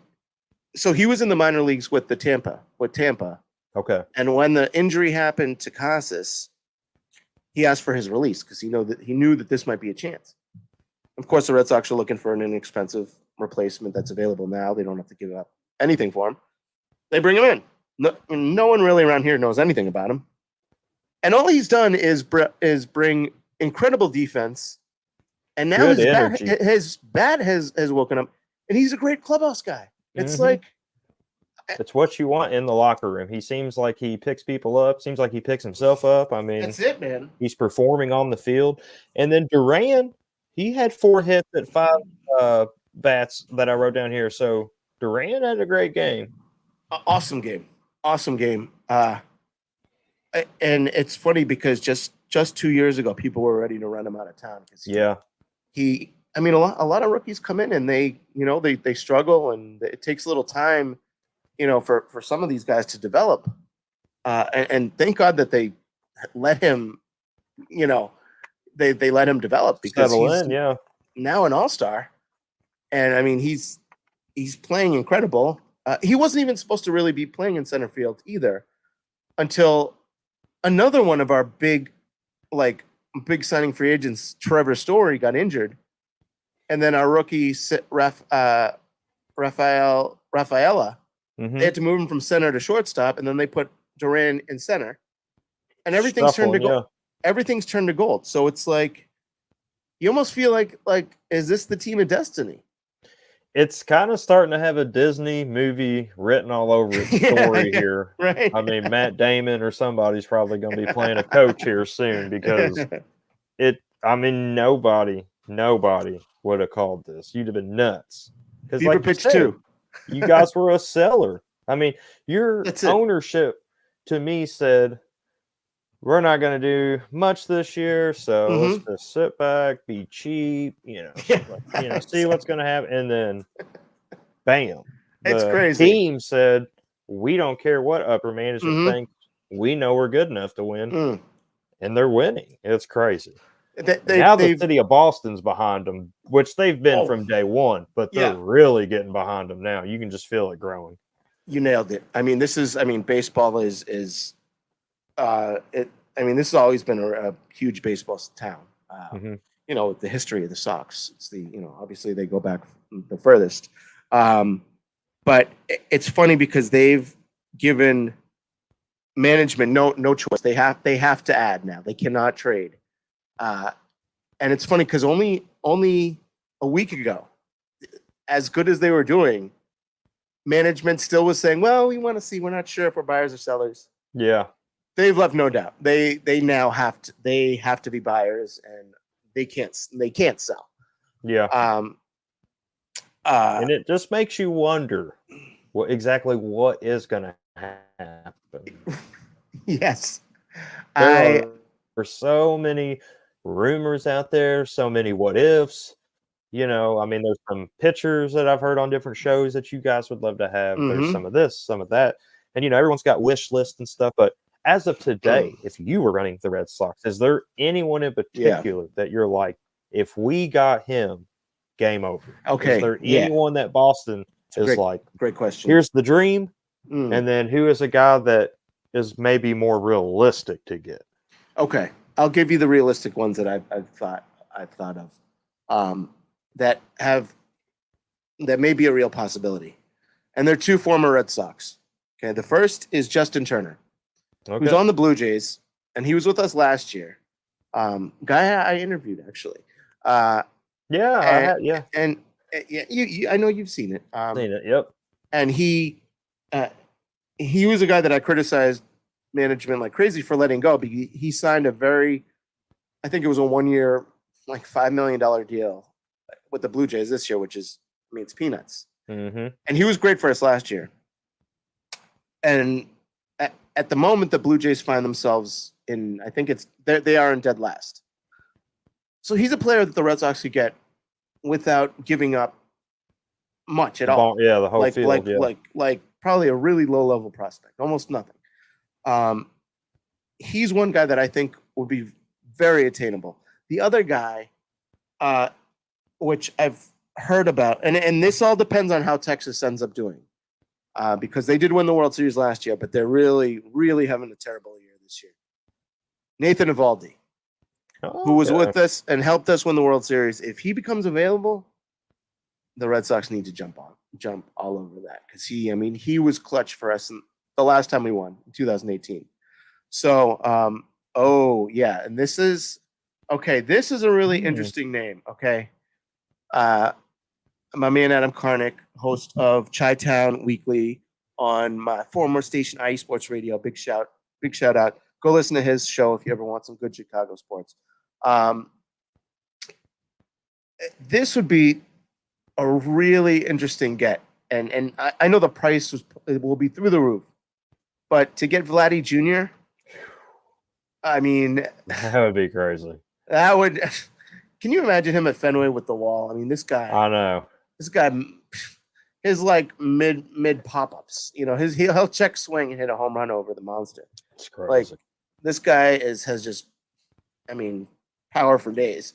so he was in the minor leagues with Tampa. Okay. And when the injury happened to Casas, he asked for his release because he knew that this might be a chance. Of course, the Red Sox are looking for an inexpensive replacement that's available now. They don't have to give up anything for him. They bring him in. No one really around here knows anything about him. And all he's done is bring incredible defense. And now his bat has woken up. And he's a great clubhouse guy. It's like it's what you want in the locker room. He seems like he picks people up. Seems like he picks himself up. I mean, that's it, man. He's performing on the field. And then Duran, he had 4 hits at 5 bats that I wrote down here. So Duran had a great game. Awesome game. awesome game. And it's funny because just 2 years ago, people were ready to run him out of town. Yeah. I mean, a lot of rookies come in and they struggle, and it takes a little time, for some of these guys to develop. And thank God that they let him, they let him develop, because he's now an all-star. And I mean, he's playing incredible. He wasn't even supposed to really be playing in center field either, until another one of our big signing free agents, Trevor Story, got injured. And then our rookie, Rafaela, they had to move him from center to shortstop, and then they put Duran in center. And everything's turned to gold. Everything's turned to gold. So it's like, you almost feel like is this the team of destiny? It's kind of starting to have a Disney movie written all over its story here. Right. I mean, Matt Damon or somebody's probably going to be playing a coach here soon, because nobody would have called this. You'd have been nuts. Because Fever pitch too. You guys were a seller. I mean, your ownership to me said, we're not going to do much this year, so let's just sit back, be cheap, see what's going to happen. And then, bam. It's crazy. Team said, we don't care what upper management thinks. We know we're good enough to win. And they're winning. It's crazy. Now the city of Boston's behind them, which they've been from day one, but they're really getting behind them now. You can just feel it growing. You nailed it. I mean, baseball is this has always been a huge baseball town. With the history of the Sox, it's obviously they go back the furthest. But it's funny because they've given management no choice. They have to add now. They cannot trade. And it's funny because only a week ago, as good as they were doing, management still was saying, well, we want to see. We're not sure if we're buyers or sellers. Yeah. They've left no doubt. They now have to be buyers, and they can't sell. Yeah. And it just makes you wonder what is going to happen. Yes. There are so many rumors out there, so many what ifs. There's some pictures that I've heard on different shows that you guys would love to have. There's some of this, some of that. And, everyone's got wish lists and stuff. But as of today, if you were running the Red Sox, is there anyone in particular that you're like, if we got him, game over? Okay. Is there anyone that Boston is like, great question. Here's the dream. And then who is a guy that is maybe more realistic to get? Okay. I'll give you the realistic ones that I've thought of. That may be a real possibility. And they're two former Red Sox. Okay. The first is Justin Turner, who's on the Blue Jays, and he was with us last year. Guy I interviewed, actually. I know you've seen it. Seen it, yep. And he was a guy that I criticized management like crazy for letting go, because he signed I think it was a 1 year, like $5 million deal with the Blue Jays this year, which is, it's peanuts. And he was great for us last year. And at the moment, the Blue Jays find themselves in, I think they are in dead last. So he's a player that the Red Sox could get without giving up much at all. Yeah, the whole field. Like probably a really low level prospect, almost nothing. He's one guy that I think would be very attainable. The other guy, which I've heard about, and this all depends on how Texas ends up doing, because they did win the World Series last year, but they're really, really having a terrible year this year. Nathan Eovaldi, who was with us and helped us win the World Series. If he becomes available, the Red Sox need to jump all over that, because he was clutch for us the last time we won in 2018. So, and this is a really interesting name. Okay. My man, Adam Karnick, host of Chi-Town Weekly on my former station, IE Sports Radio. Big shout out. Go listen to his show if you ever want some good Chicago sports. This would be a really interesting get. And I know the price will be through the roof. But to get Vladdy Jr., I mean, That would be crazy. that would. Can you imagine him at Fenway with the wall? I mean, this guy. I know. This guy, his like mid pop ups. You know, he'll check swing and hit a home run over the monster. It's crazy. Like this guy has just, I mean, power for days.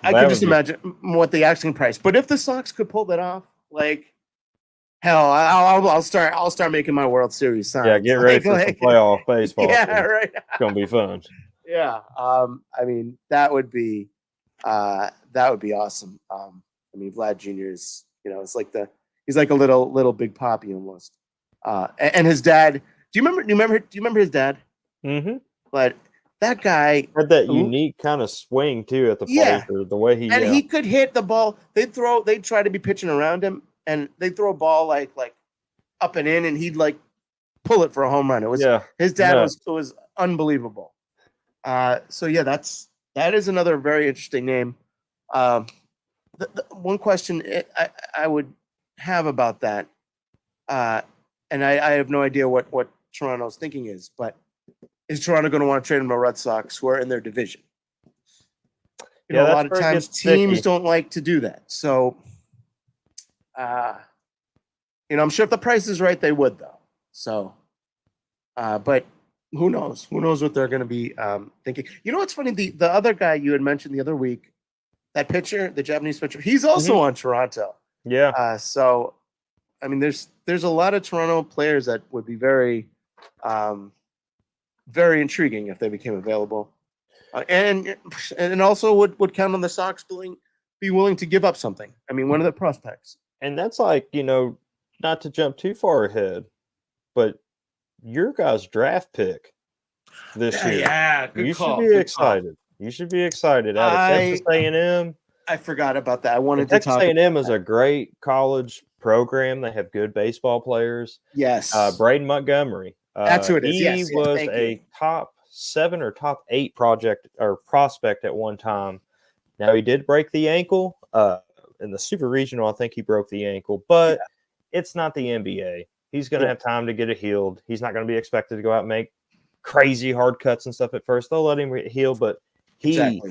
I could just imagine what the asking price. But if the Sox could pull that off, like, hell, I'll start making my World Series signs. Yeah, get ready for some playoff baseball. Yeah, right. It's gonna be fun. Yeah. I mean, that would be awesome. I mean, Vlad Jr. is, you know, it's like he's like a little Big Papi almost. And his dad. Do you remember his dad? Mm-hmm. But that guy had that unique kind of swing too at the plate, or the way he could hit the ball. They'd try to be pitching around him, and they'd throw a ball like up and in, and he'd like pull it for a home run. It was his dad was unbelievable. So yeah, that is another very interesting name. The one question I would have about that, and I have no idea what Toronto's thinking is, but is Toronto going to want to trade him to Red Sox who are in their division? You know, a lot of times teams don't like to do that. So, you know, I'm sure if the price is right, they would though. So, but who knows? Who knows what they're going to be thinking? You know what's funny? The other guy you had mentioned the other week, that pitcher, the Japanese pitcher, he's also on Toronto. Yeah. So, I mean, there's a lot of Toronto players that would be very, very intriguing if they became available, and also would count on the Sox be willing to give up something. I mean, one of the prospects. And that's like, you know, not to jump too far ahead, but your guys' draft pick this year. Yeah, good call. You should be excited. You should be excited. Out of Texas A&M. I forgot about that. I wanted to Texas talk. Texas A&M is a great college program. They have good baseball players. Yes. Braden Montgomery. That's who it is. Yes, He was a top 7 or top 8 prospect at one time. Now he did break the ankle. In the Super Regional, I think he broke the ankle, but it's not the NBA. He's going to have time to get it healed. He's not going to be expected to go out and make crazy hard cuts and stuff at first. They'll let him get healed, but he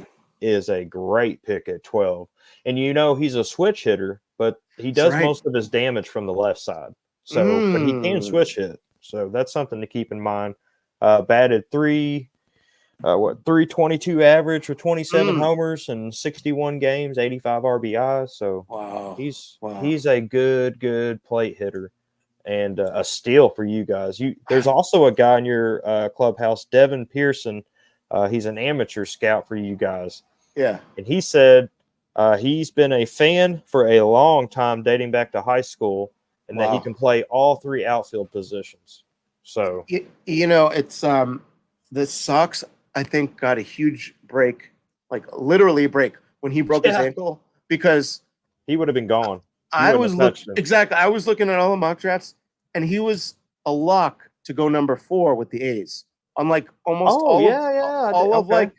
is a great pick at 12. And you know he's a switch hitter, but he does most of his damage from the left side. So, but he can switch hit. So that's something to keep in mind. Batted 322 average with 27 homers and 61 games, 85 RBIs. So he's a good plate hitter and a steal for you guys. There's also a guy in your clubhouse, Devin Pearson. He's an amateur scout for you guys. Yeah. And he said he's been a fan for a long time, dating back to high school, and that he can play all 3 outfield positions. So, you know, it's the Sox, I think, got a huge break, like literally a break when he broke his ankle, because he would have been gone. I was looking at all the mock drafts, and he was a lock to go number 4 with the A's. Unlike almost all of like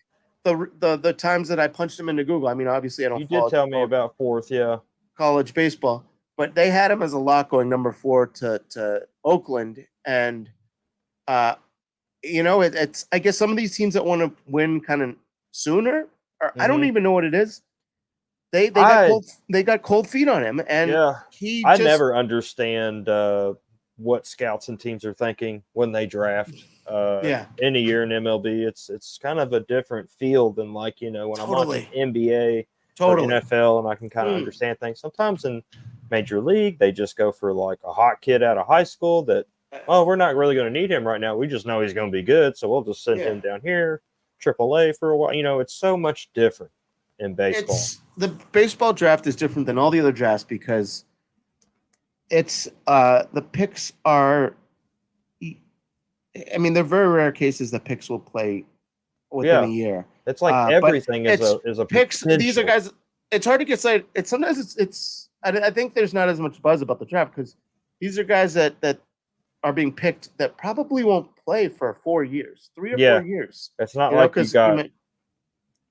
the times that I punched him into Google. I mean, obviously, I don't. You did tell me about 4th, college baseball, but they had him as a lock going number 4 to Oakland, and you know, it's I guess some of these teams that want to win kind of sooner, or I don't even know what it is. They got cold feet on him, and I never understand what scouts and teams are thinking when they draft. Any year in MLB, it's kind of a different field than, like, you know, when I'm watching NBA or NFL, and I can kind of understand things. Sometimes in Major League, they just go for like a hot kid out of high school that, we're not really going to need him right now. We just know he's going to be good, so we'll just send him down here, AAA for a while. You know, it's so much different in baseball. The baseball draft is different than all the other drafts because it's the picks are. I mean, they're very rare cases that picks will play within a year. It's like everything is a picks. Potential. These are guys. It's hard to get started. I think there's not as much buzz about the draft because these are guys that are being picked that probably won't play for 4 years, 3 or 4 years. It's not like you got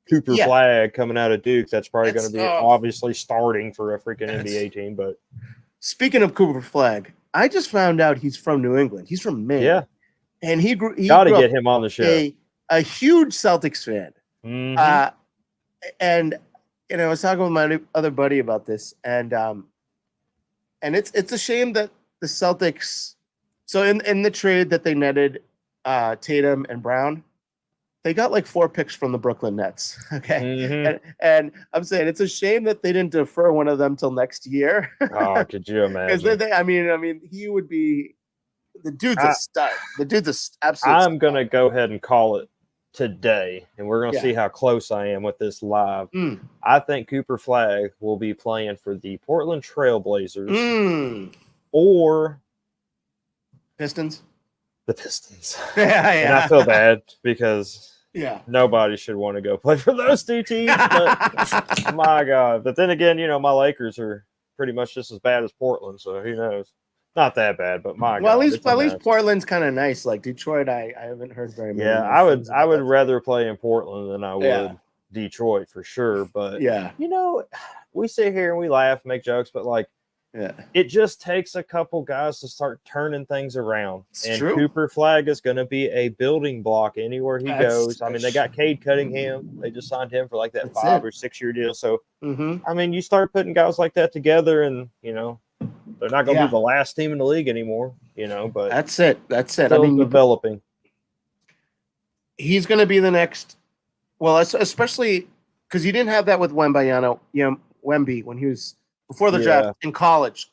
Cooper Flag coming out of Duke. That's probably going to be obviously starting for a freaking NBA team, but speaking of Cooper Flag, I just found out he's from New England. He's from Maine. Yeah. And he grew Gotta up get him on the show. a huge Celtics fan. Mhm. And I was talking with my other buddy about this, and it's a shame that the Celtics. So in the trade that they netted Tatum and Brown, they got like 4 picks from the Brooklyn Nets. Okay, Mhm. and I'm saying it's a shame that they didn't defer one of them till next year. Oh, could you Because imagine? I mean, he would be the dude's a stud. The dude's absolute. I'm gonna go ahead and call it today, and we're gonna Yeah. see how close I am with this live. Mm. I think Cooper Flag will be playing for the Portland Trailblazers or Pistons. the Pistons. Yeah, And I feel bad because Yeah. nobody should want to go play for those 2 teams. But my God. But then again, my Lakers are pretty much just as bad as Portland, so who knows? Not that bad, but my Well, God. at least Portland's kind of nice. Like Detroit, I haven't heard very many. Yeah, nice I would things about rather play in Portland than I would Detroit for sure. But that. Yeah, we sit here and we laugh, make jokes, but like yeah. it just takes a couple guys to start turning things around. It's and true. Cooper Flag is going to be a building block anywhere he goes. I mean, they got Cade Cunningham. They just signed him for like that 5 or 6 year deal. So, I mean, you start putting guys like that together and, they're not going to be the last team in the league anymore, but That's it. I mean, developing. He's going to be the next. Well, especially because you didn't have that with Wemby when he was before the draft in college.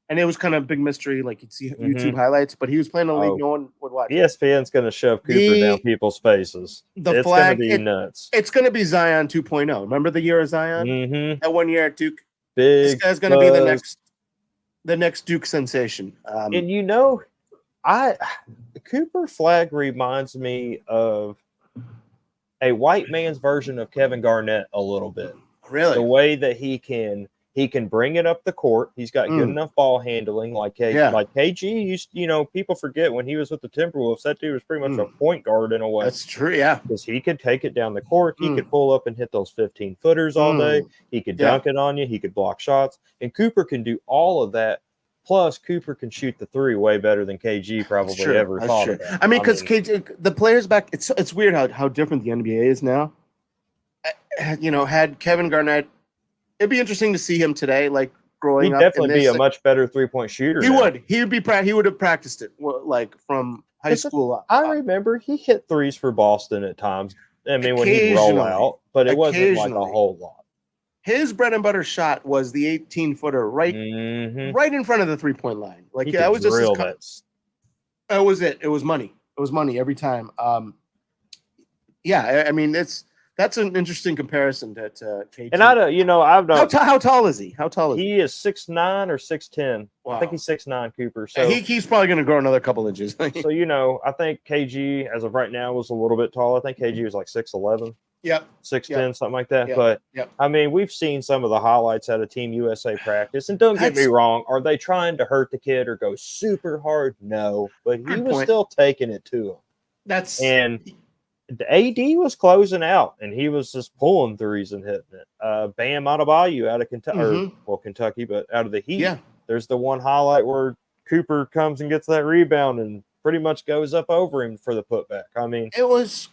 And it was kind of a big mystery. Like you'd see YouTube highlights, but he was playing in the league. No one would watch. ESPN's going to shove Cooper down people's faces. It's going to be nuts. It's going to be Zion 2.0. Remember the year of Zion? Mm-hmm. That 1 year at Duke. Big this guy's going to be the next Duke sensation. And Cooper Flag reminds me of a white man's version of Kevin Garnett a little bit. Really? The way that he can bring it up the court. He's got good enough ball handling. Like KG used, people forget when he was with the Timberwolves, that dude was pretty much a point guard in a way. That's true, yeah. Because he could take it down the court. He could pull up and hit those 15-footers all day. He could dunk it on you. He could block shots. And Cooper can do all of that. Plus, Cooper can shoot the 3 way better than KG probably ever thought about. I mean, because KG, the players back, it's weird how different the NBA is now. Had Kevin Garnett, it'd be interesting to see him today, like growing up. He'd definitely be a much better 3-point shooter. He would. He would have practiced it like from high school up. I remember he hit 3s for Boston at times. I mean, when he'd roll out, but it wasn't like a whole lot. His bread and butter shot was the 18-footer right in front of the 3-point line. Like that was just that was it. It was money. It was money every time. I mean that's an interesting comparison to KG. And I've done. How tall is he? He is 6'9" or 6'10". Wow. I think he's 6'9", Cooper. So he's probably going to grow another couple inches. So I think KG as of right now was a little bit tall. I think KG was like 6'11". Yep. 6'10", something like that. Yep. But yep. I mean, we've seen some of the highlights out of Team USA practice, and don't get me wrong, are they trying to hurt the kid or go super hard? No, but he was still taking it to him. And the AD was closing out, and he was just pulling 3s and hitting it. Bam Adebayo out of Kentucky, but out of the Heat. Yeah. There's the one highlight where Cooper comes and gets that rebound and pretty much goes up over him for the putback. I mean, it was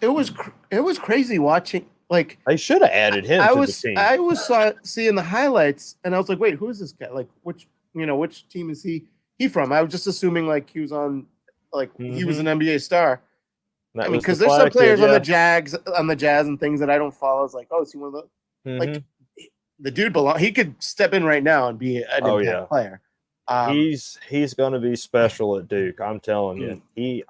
crazy watching. Like they should have added him to the team. I was seeing the highlights, and I was like, wait, who is this guy? Like, which team is he from? I was just assuming like he was on, like he was an NBA star. I mean, because there's some players on the Jazz and things that I don't follow. It's like, oh, is he one of those? Like the dude he could step in right now and be an impact player. He's going to be special at Duke. I'm telling you.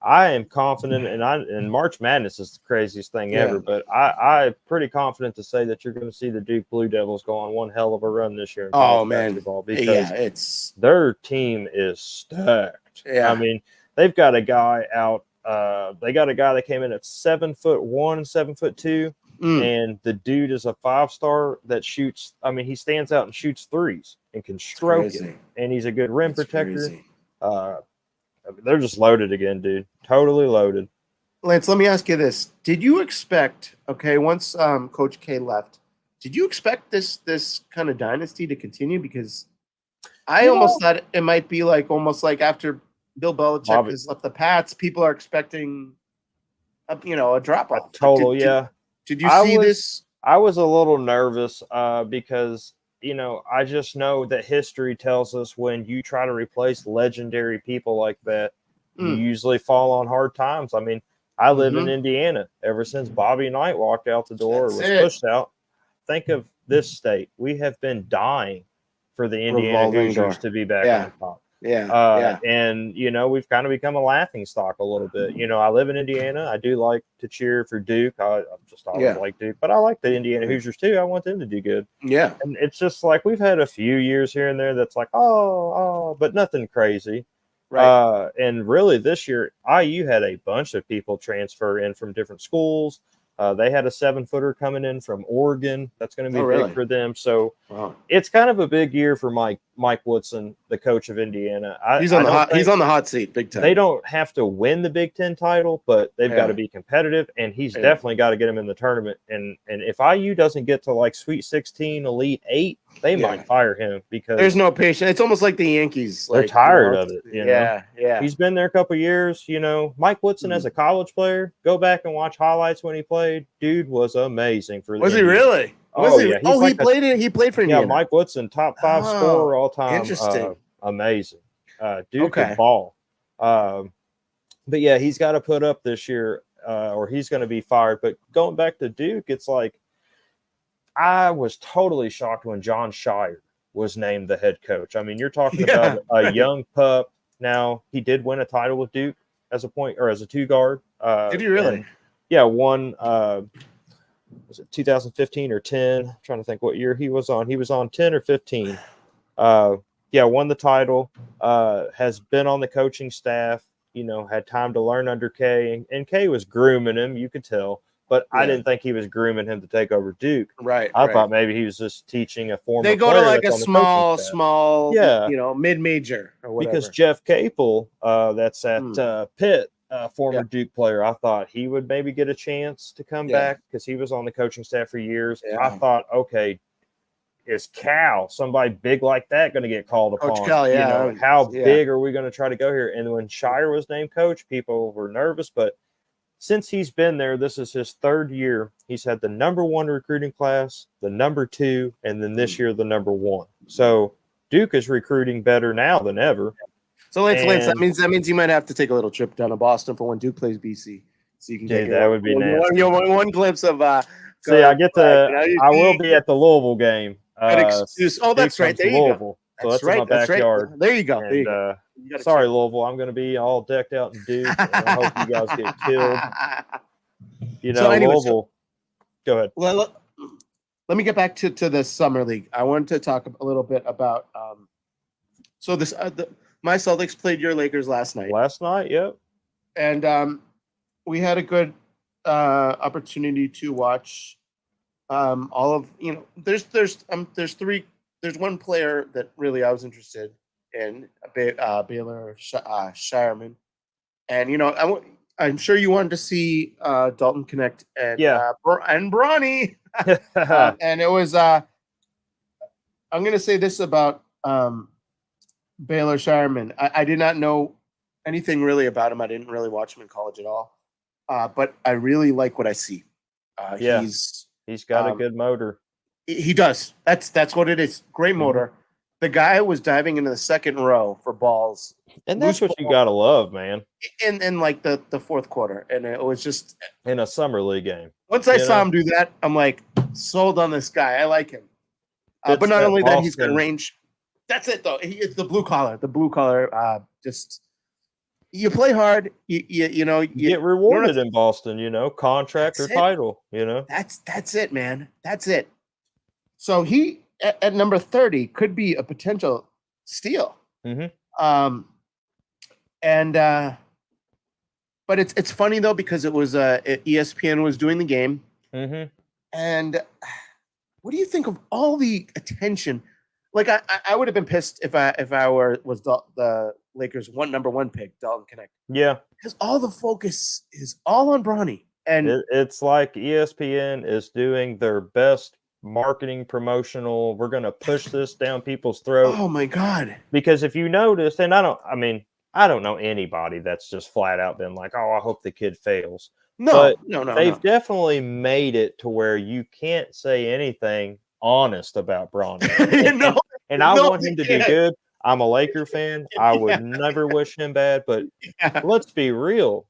I am confident, and March Madness is the craziest thing ever. But I'm pretty confident to say that you're going to see the Duke Blue Devils go on one hell of a run this year in basketball because their team is stacked. Yeah. I mean, they've got a guy out. They got a guy that came in at 7'1", 7'2". And the dude is a 5-star that shoots. I mean, he stands out and shoots 3s and can stroke it. And he's a good rim protector. They're just loaded again, dude. Totally loaded. Lance, let me ask you this: did you expect? Okay, once Coach K left, did you expect this kind of dynasty to continue? Because I almost thought it might be almost like after Bill Belichick has left the Pats, people are expecting a drop off. Total, Did you see this? I was a little nervous because I just know that history tells us when you try to replace legendary people like that, you usually fall on hard times. I mean, I live in Indiana. Ever since Bobby Knight walked out the door or was pushed out, think of this state. We have been dying for the Indiana Hoosiers to be back on top. And we've kind of become a laughing stock a little bit. I live in Indiana. I do like to cheer for Duke. I just always like Duke, but I like the Indiana Hoosiers too. I want them to do good. Yeah. And it's just like we've had a few years here and there that's like, but nothing crazy. Right. And really this year, IU had a bunch of people transfer in from different schools. They had a 7-footer coming in from Oregon. That's going to be big for them. So it's kind of a big year for Mike Woodson, the coach of Indiana. He's on the hot seat, big time. They don't have to win the Big Ten title, but they've got to be competitive, and he's definitely got to get them in the tournament. And if IU doesn't get to Sweet 16, Elite 8, they might fire him because there's no patience. It's almost like the Yankees. They're tired of it. Yeah. He's been there a couple years. Mike Woodson as a college player, go back and watch highlights when he played. Dude was amazing for. Was he really? He played it. He played for Indiana. Yeah, Mike Woodson, top 5 scorer all time. Interesting. Amazing. Dude could ball. But yeah, he's got to put up this year, or he's going to be fired. But going back to Duke, it's like I was totally shocked when John Shire was named the head coach. I mean, you're talking about a young pup. Now, he did win a title with Duke as a point or as a 2-guard. Did he really? Won. Was it 2015 or 10? I'm trying to think what year he was on. He was on 10 or 15. Won the title. Has been on the coaching staff. Had time to learn under Kay, and Kay was grooming him. You could tell. But I didn't think he was grooming him to take over Duke. Right. I thought maybe he was just teaching a former player. They go to a small, mid-major or whatever. Because Jeff Capel, that's at Pitt, former Duke player, I thought he would maybe get a chance to come back because he was on the coaching staff for years. Yeah. I thought, okay, is Cal, somebody big like that, going to get called upon? Coach Cal, how big are we going to try to go here? And when Shire was named coach, people were nervous, but since he's been there, this is his 3rd year. He's had the number 1 recruiting class, the number 2, and then this year the number 1. So Duke is recruiting better now than ever. So Lance, that means you might have to take a little trip down to Boston for when Duke plays BC, so you can get that would be nasty. One glimpse of. I will be at the Louisville game. That's right. There you go. So that's right. In my backyard. Right. There you go. And, sorry, Louisville. I'm going to be all decked out in Duke. And I hope you guys get killed. Louisville. Go ahead. Well, let me get back to the summer league. I wanted to talk a little bit about. My Celtics played your Lakers last night. Yep. And we had a good opportunity to watch all of there's one player that really I was interested in, Baylor Shireman, and I'm sure you wanted to see Dalton Connect and Bronny, and it was I'm going to say this about Baylor Shireman. I did not know anything really about him. I didn't really watch him in college at all, but I really like what I see. He's got a good motor. He does. That's what it is. Great motor. Mm-hmm. The guy was diving into the second row for balls, and that's what you gotta love, man. In the fourth quarter, and it was just in a summer league game. Once I saw him do that, I'm like sold on this guy. I like him. But not only that, he's got range. That's it, though. It's the blue collar. Just you play hard. You get rewarded in Boston. Contract or title. That's it, man. That's it. So he at number 30 could be a potential steal. Mm-hmm. But it's funny though because it was ESPN was doing the game. Mm-hmm. And what do you think of all the attention? Like I would have been pissed if I was the Lakers' number one pick, Dalton Connect. Yeah, because all the focus is all on Bronny, and it's like ESPN is doing their best marketing promotional. We're going to push this down people's throat. Oh my God. Because if you notice, and I don't know anybody that's just flat out been like, oh, I hope the kid fails. No, but they've definitely made it to where you can't say anything honest about Bronny. And I want him to do good. I'm a Laker fan. I would never wish him bad, but let's be real.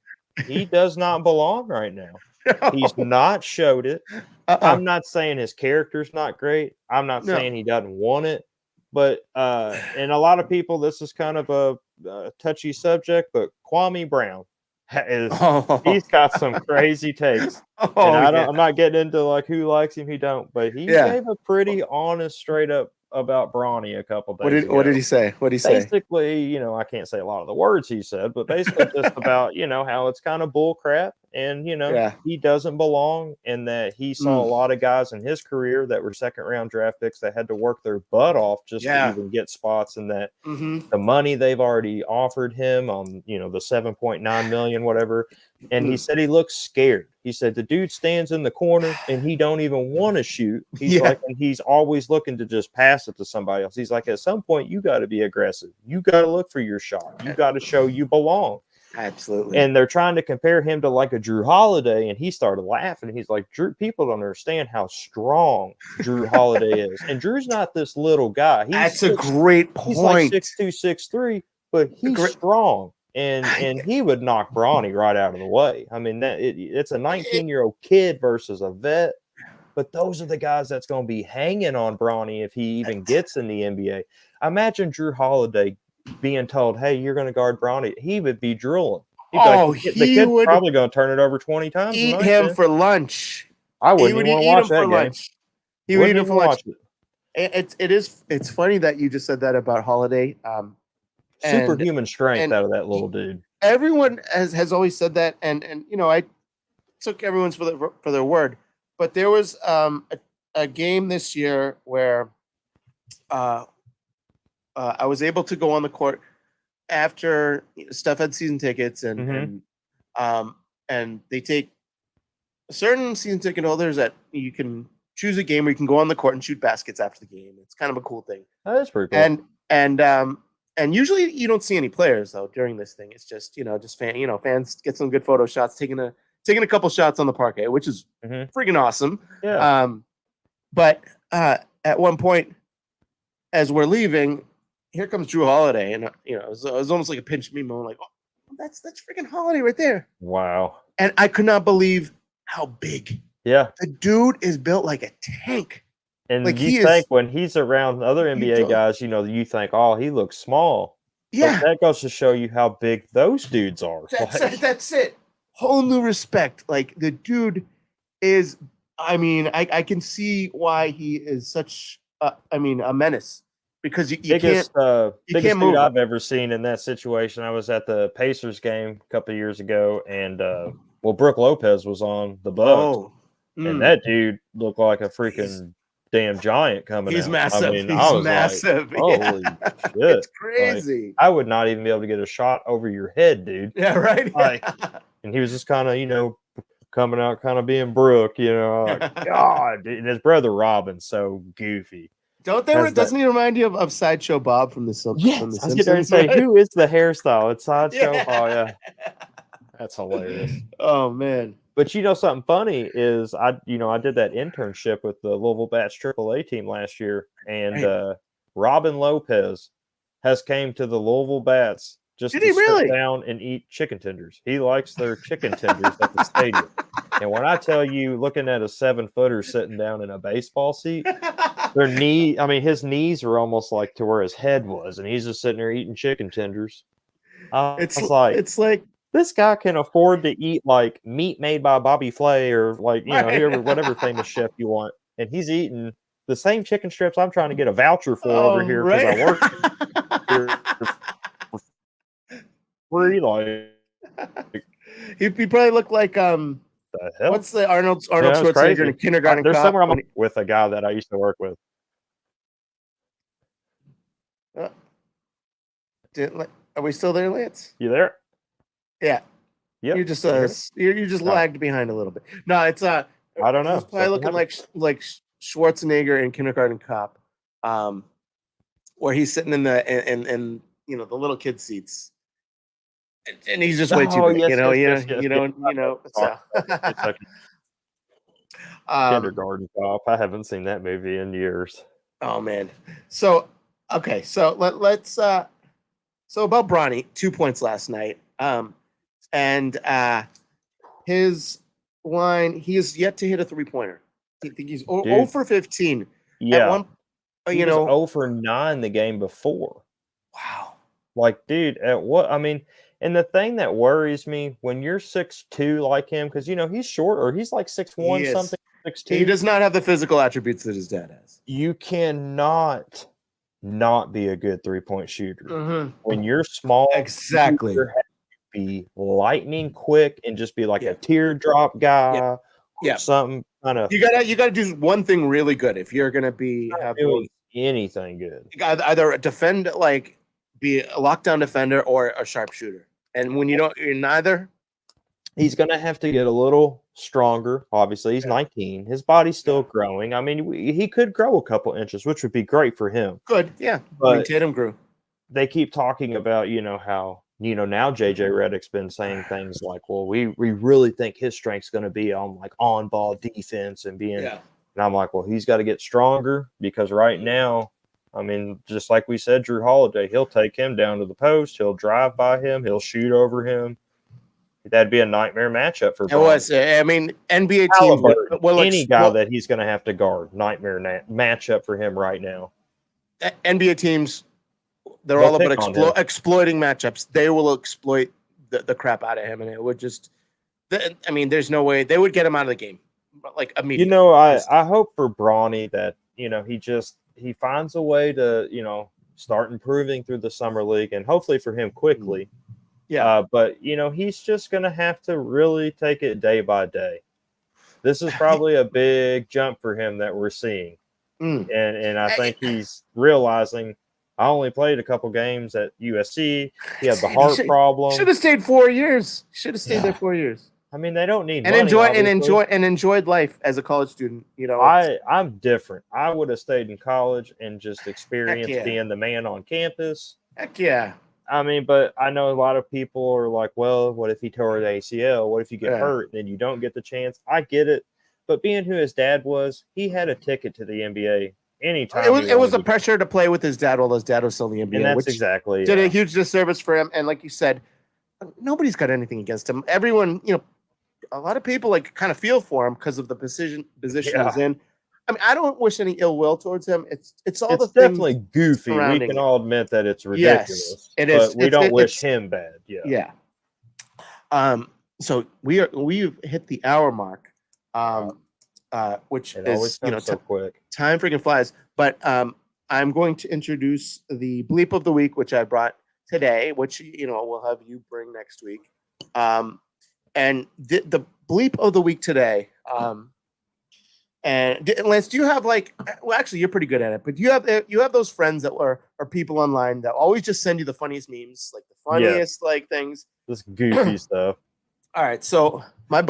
He does not belong right now. No. He's not showed it. I'm not saying his character's not great. I'm not saying he doesn't want it. But and a lot of people, this is kind of a touchy subject, but Kwame Brown he's got some crazy takes. And I'm not getting into like who likes him, who don't, but he gave a pretty honest, straight up about Bronny a couple days ago. What did he say? What did he say? Basically, I can't say a lot of the words he said, but basically just about, how it's kind of bull crap and, he doesn't belong, and that he saw a lot of guys in his career that were second round draft picks that had to work their butt off just to even get spots, and that the money they've already offered him on, the 7.9 million, whatever. And he said he looks scared. He said the dude stands in the corner and he don't even want to shoot. He's like, and he's always looking to just pass it to somebody else. He's like, at some point, you got to be aggressive. You got to look for your shot. You got to show you belong. Absolutely. And they're trying to compare him to like a Drew Holiday, and he started laughing. He's like, Drew, people don't understand how strong Drew Holiday is. And Drew's not this little guy. That's a great point. He's like 6'2", 6'3", but he's strong. And he would knock Bronny right out of the way. I mean, it's a 19-year-old kid versus a vet, but those are the guys that's going to be hanging on Bronny if he even gets in the NBA. Imagine Drew Holiday being told, "Hey, you're going to guard Bronny." He would be drooling. The kid's probably going to turn it over 20 times. Eat him for lunch. I wouldn't even want to watch that game. He would eat him for lunch. It's funny that you just said that about Holiday. Superhuman strength out of that little dude. Everyone has always said that, and I took everyone's for their word. But there was a game this year where I was able to go on the court after Steph had season tickets, and they take certain season ticket holders that you can choose a game where you can go on the court and shoot baskets after the game. It's kind of a cool thing. That is pretty cool. And usually you don't see any players though during this thing. It's just fans get some good photo shots, taking a couple shots on the parquet, which is freaking awesome. Yeah. But at one point, as we're leaving, here comes Drew Holiday, and it was almost like a pinch me moment, like, oh, that's freaking Holiday right there. Wow. And I could not believe how big. Yeah. The dude is built like a tank. And like you think when he's around other NBA guys, you think, oh, he looks small. Yeah. But that goes to show you how big those dudes are. That's it. Whole new respect. Like the dude is, I can see why he is such, a menace. Because you biggest can't dude move. I've ever seen in that situation. I was at the Pacers game a couple of years ago, and Brooke Lopez was on the Bucks, and that dude looked like a freaking damn giant coming. He's out. massive. He's massive. Like, holy shit! It's crazy. Like, I would not even be able to get a shot over your head, dude. Yeah, right. Like, and he was just kind of, coming out, kind of being Brooke, like, God, dude. And his brother Robin's so goofy. Doesn't he remind you of Sideshow Bob from the Simpsons? Yes, I was getting ready to say, who is the hairstyle? It's Sideshow. Yeah. Oh yeah, that's hilarious. Oh man! But something funny is I did that internship with the Louisville Bats AAA team last year, and Robin Lopez has came to the Louisville Bats just to sit down and eat chicken tenders. He likes their chicken tenders at the stadium. And when I tell you, looking at a 7-footer sitting down in a baseball seat, his knees are almost like to where his head was, and he's just sitting there eating chicken tenders. It's like this guy can afford to eat like meat made by Bobby Flay or like whatever famous chef you want, and he's eating the same chicken strips I'm trying to get a voucher for over here because I work here. Free, like he probably looked like what's the Arnold Schwarzenegger in Kindergarten There's Cop? somewhere I'm with a guy that I used to work with. Are we still there, Lance? You there? Yeah. Yep. You just lagged behind a little bit. No, it's I don't know. He's probably looking like Schwarzenegger in Kindergarten Cop, where he's sitting in the the little kid seats, and he's just way too big, yes. So. Kindergarten Cop. I haven't seen that movie in years. Oh man. So okay, so let's so about Bronny, 2 points last night. And his line, he is yet to hit a 3-pointer. I think he's 0 for 15. Yeah. At one, he was 0 for 9 the game before. Wow. Like, dude, at what? I mean, and the thing that worries me when you're 6'2" like him, because he's short, or he's like 6'1" something, 6'2". He does not have the physical attributes that his dad has. You cannot not be a good 3-point shooter. Mm-hmm. When you're small, exactly. You have to be lightning quick and just be like a teardrop guy. Yeah. Something kind of. You gotta do one thing really good if you're gonna be doing anything good. You gotta either defend, like be a lockdown defender, or a sharpshooter. And when you're neither, he's gonna have to get a little stronger. Obviously, he's 19. His body's still growing. I mean, he could grow a couple inches, which would be great for him. Good, yeah. But Tatum grew. They keep talking about, how now JJ Redick's been saying things like, well, we really think his strength's going to be on like on ball defense and being. Yeah. And I'm like, well, he's got to get stronger, because right now, I mean, just like we said, Drew Holiday, he'll take him down to the post. He'll drive by him. He'll shoot over him. That'd be a nightmare matchup for Bron. It was. I mean, NBA teams. Any guy that he's going to have to guard, nightmare matchup for him right now. NBA teams, they're all about exploiting matchups. They will exploit the crap out of him, and it would just. I mean, there's no way they would get him out of the game, like immediately. I hope for Bronny that he finds a way to start improving through the summer league, and hopefully for him quickly. Yeah. But he's just going to have to really take it day by day. This is probably a big jump for him that we're seeing. And I think he's realizing, I only played a couple games at USC. He had the heart problem. Should have stayed 4 years. Should have stayed there 4 years. I mean, they don't need and money, enjoyed life as a college student. I'm different. I would have stayed in college and just experienced being the man on campus. Heck yeah. I mean, but I know a lot of people are like, well, what if he tore the ACL? What if you get hurt and then you don't get the chance? I get it. But being who his dad was, he had a ticket to the NBA anytime. It was a pressure to play with his dad while his dad was still in the NBA. And that's exactly did a huge disservice for him. And like you said, nobody's got anything against him. Everyone, a lot of people kind of feel for him because of the position he's in. I mean, I don't wish any ill will towards him. It's definitely goofy. We can all admit that it's ridiculous. Yes, it is. But we don't wish him bad. Yeah. So we've hit the hour mark, which is so quick. Time freaking flies. But I'm going to introduce the bleep of the week, which I brought today, which we'll have you bring next week. And the bleep of the week today. And Lance, do you have actually you're pretty good at it, but you have those friends that are people online that always just send you the funniest memes, like the funniest things. This goofy stuff. All right, so I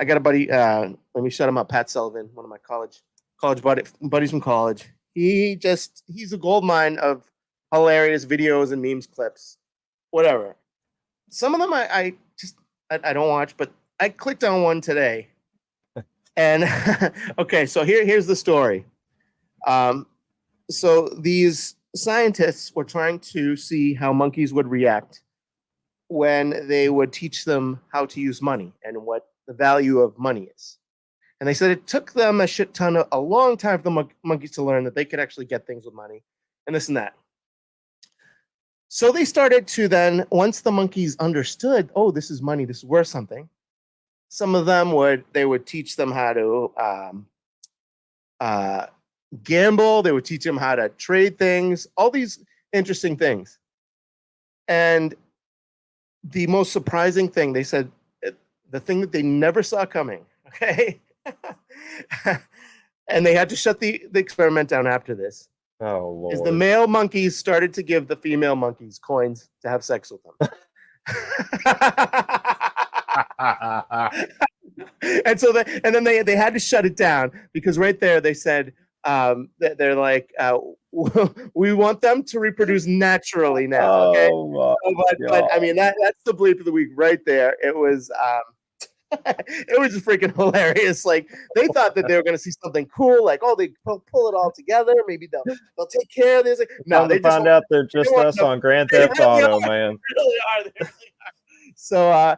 got a buddy. Let me shut him up. Pat Sullivan, one of my college buddies from college. He's a gold mine of hilarious videos and memes, clips, whatever. Some of them I don't watch, but I clicked on one today. And okay, so here's the story. So these scientists were trying to see how monkeys would react when they would teach them how to use money and what the value of money is. And they said it took them a long time for the monkeys to learn that they could actually get things with money and this and that. So they started to then, once the monkeys understood, oh, this is money, this is worth something. Some of them would teach them how to gamble. They would teach them how to trade things, all these interesting things. And the most surprising thing, they said, the thing that they never saw coming, okay? And they had to shut the experiment down after this. Oh, Lord. Is the male monkeys started to give the female monkeys coins to have sex with them. And so they had to shut it down because right there they said they're like we want them to reproduce naturally now. Okay, but I mean that's the bleep of the week right there. It was it was just freaking hilarious. Like they thought that they were going to see something cool, like they pull it all together. Maybe they'll take care of this. No, they found out they're just us on Grand Theft Auto, man. They really are. They really are. So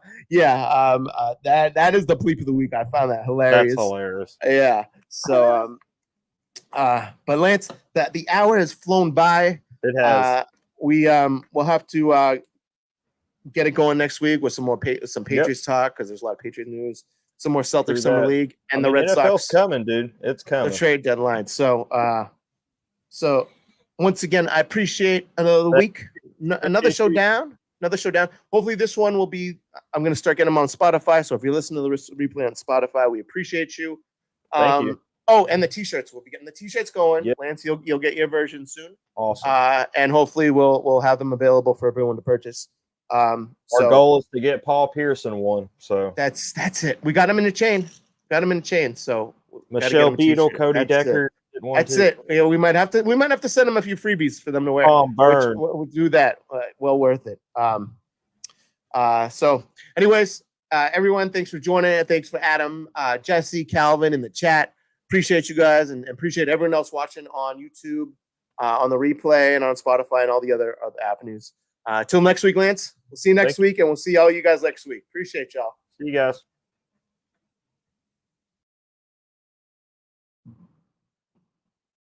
that is the bleep of the week. I found that hilarious. That's hilarious. Yeah. So but Lance, the hour has flown by. It has. We'll have to get it going next week with some more some Patriots talk because there's a lot of Patriot news. Some more Celtics Summer League and the Red NFL's Sox coming, dude. It's coming. The trade deadline. So once again, I appreciate another week, another showdown. Hopefully this one will be. I'm going to start getting them on Spotify. So if you're listening to the replay on Spotify, we appreciate you. Thank you. Oh, and the T-shirts. We'll be getting the T-shirts going. Yep. Lance, you'll get your version soon. Awesome. And hopefully we'll have them available for everyone to purchase. Our goal is to get Paul Pearson one. So that's it. We got him in the chain. So Michelle Beadle, Cody Decker. That's it. You know, we might have to send them a few freebies for them to wear. Burn. We'll do that. Well worth it. So anyways, everyone, thanks for joining. Thanks for Adam, Jesse, Calvin in the chat. Appreciate you guys and appreciate everyone else watching on YouTube, on the replay and on Spotify and all the other avenues. Till next week, Lance. We'll see you next week and we'll see all you guys next week. Appreciate y'all. See you guys.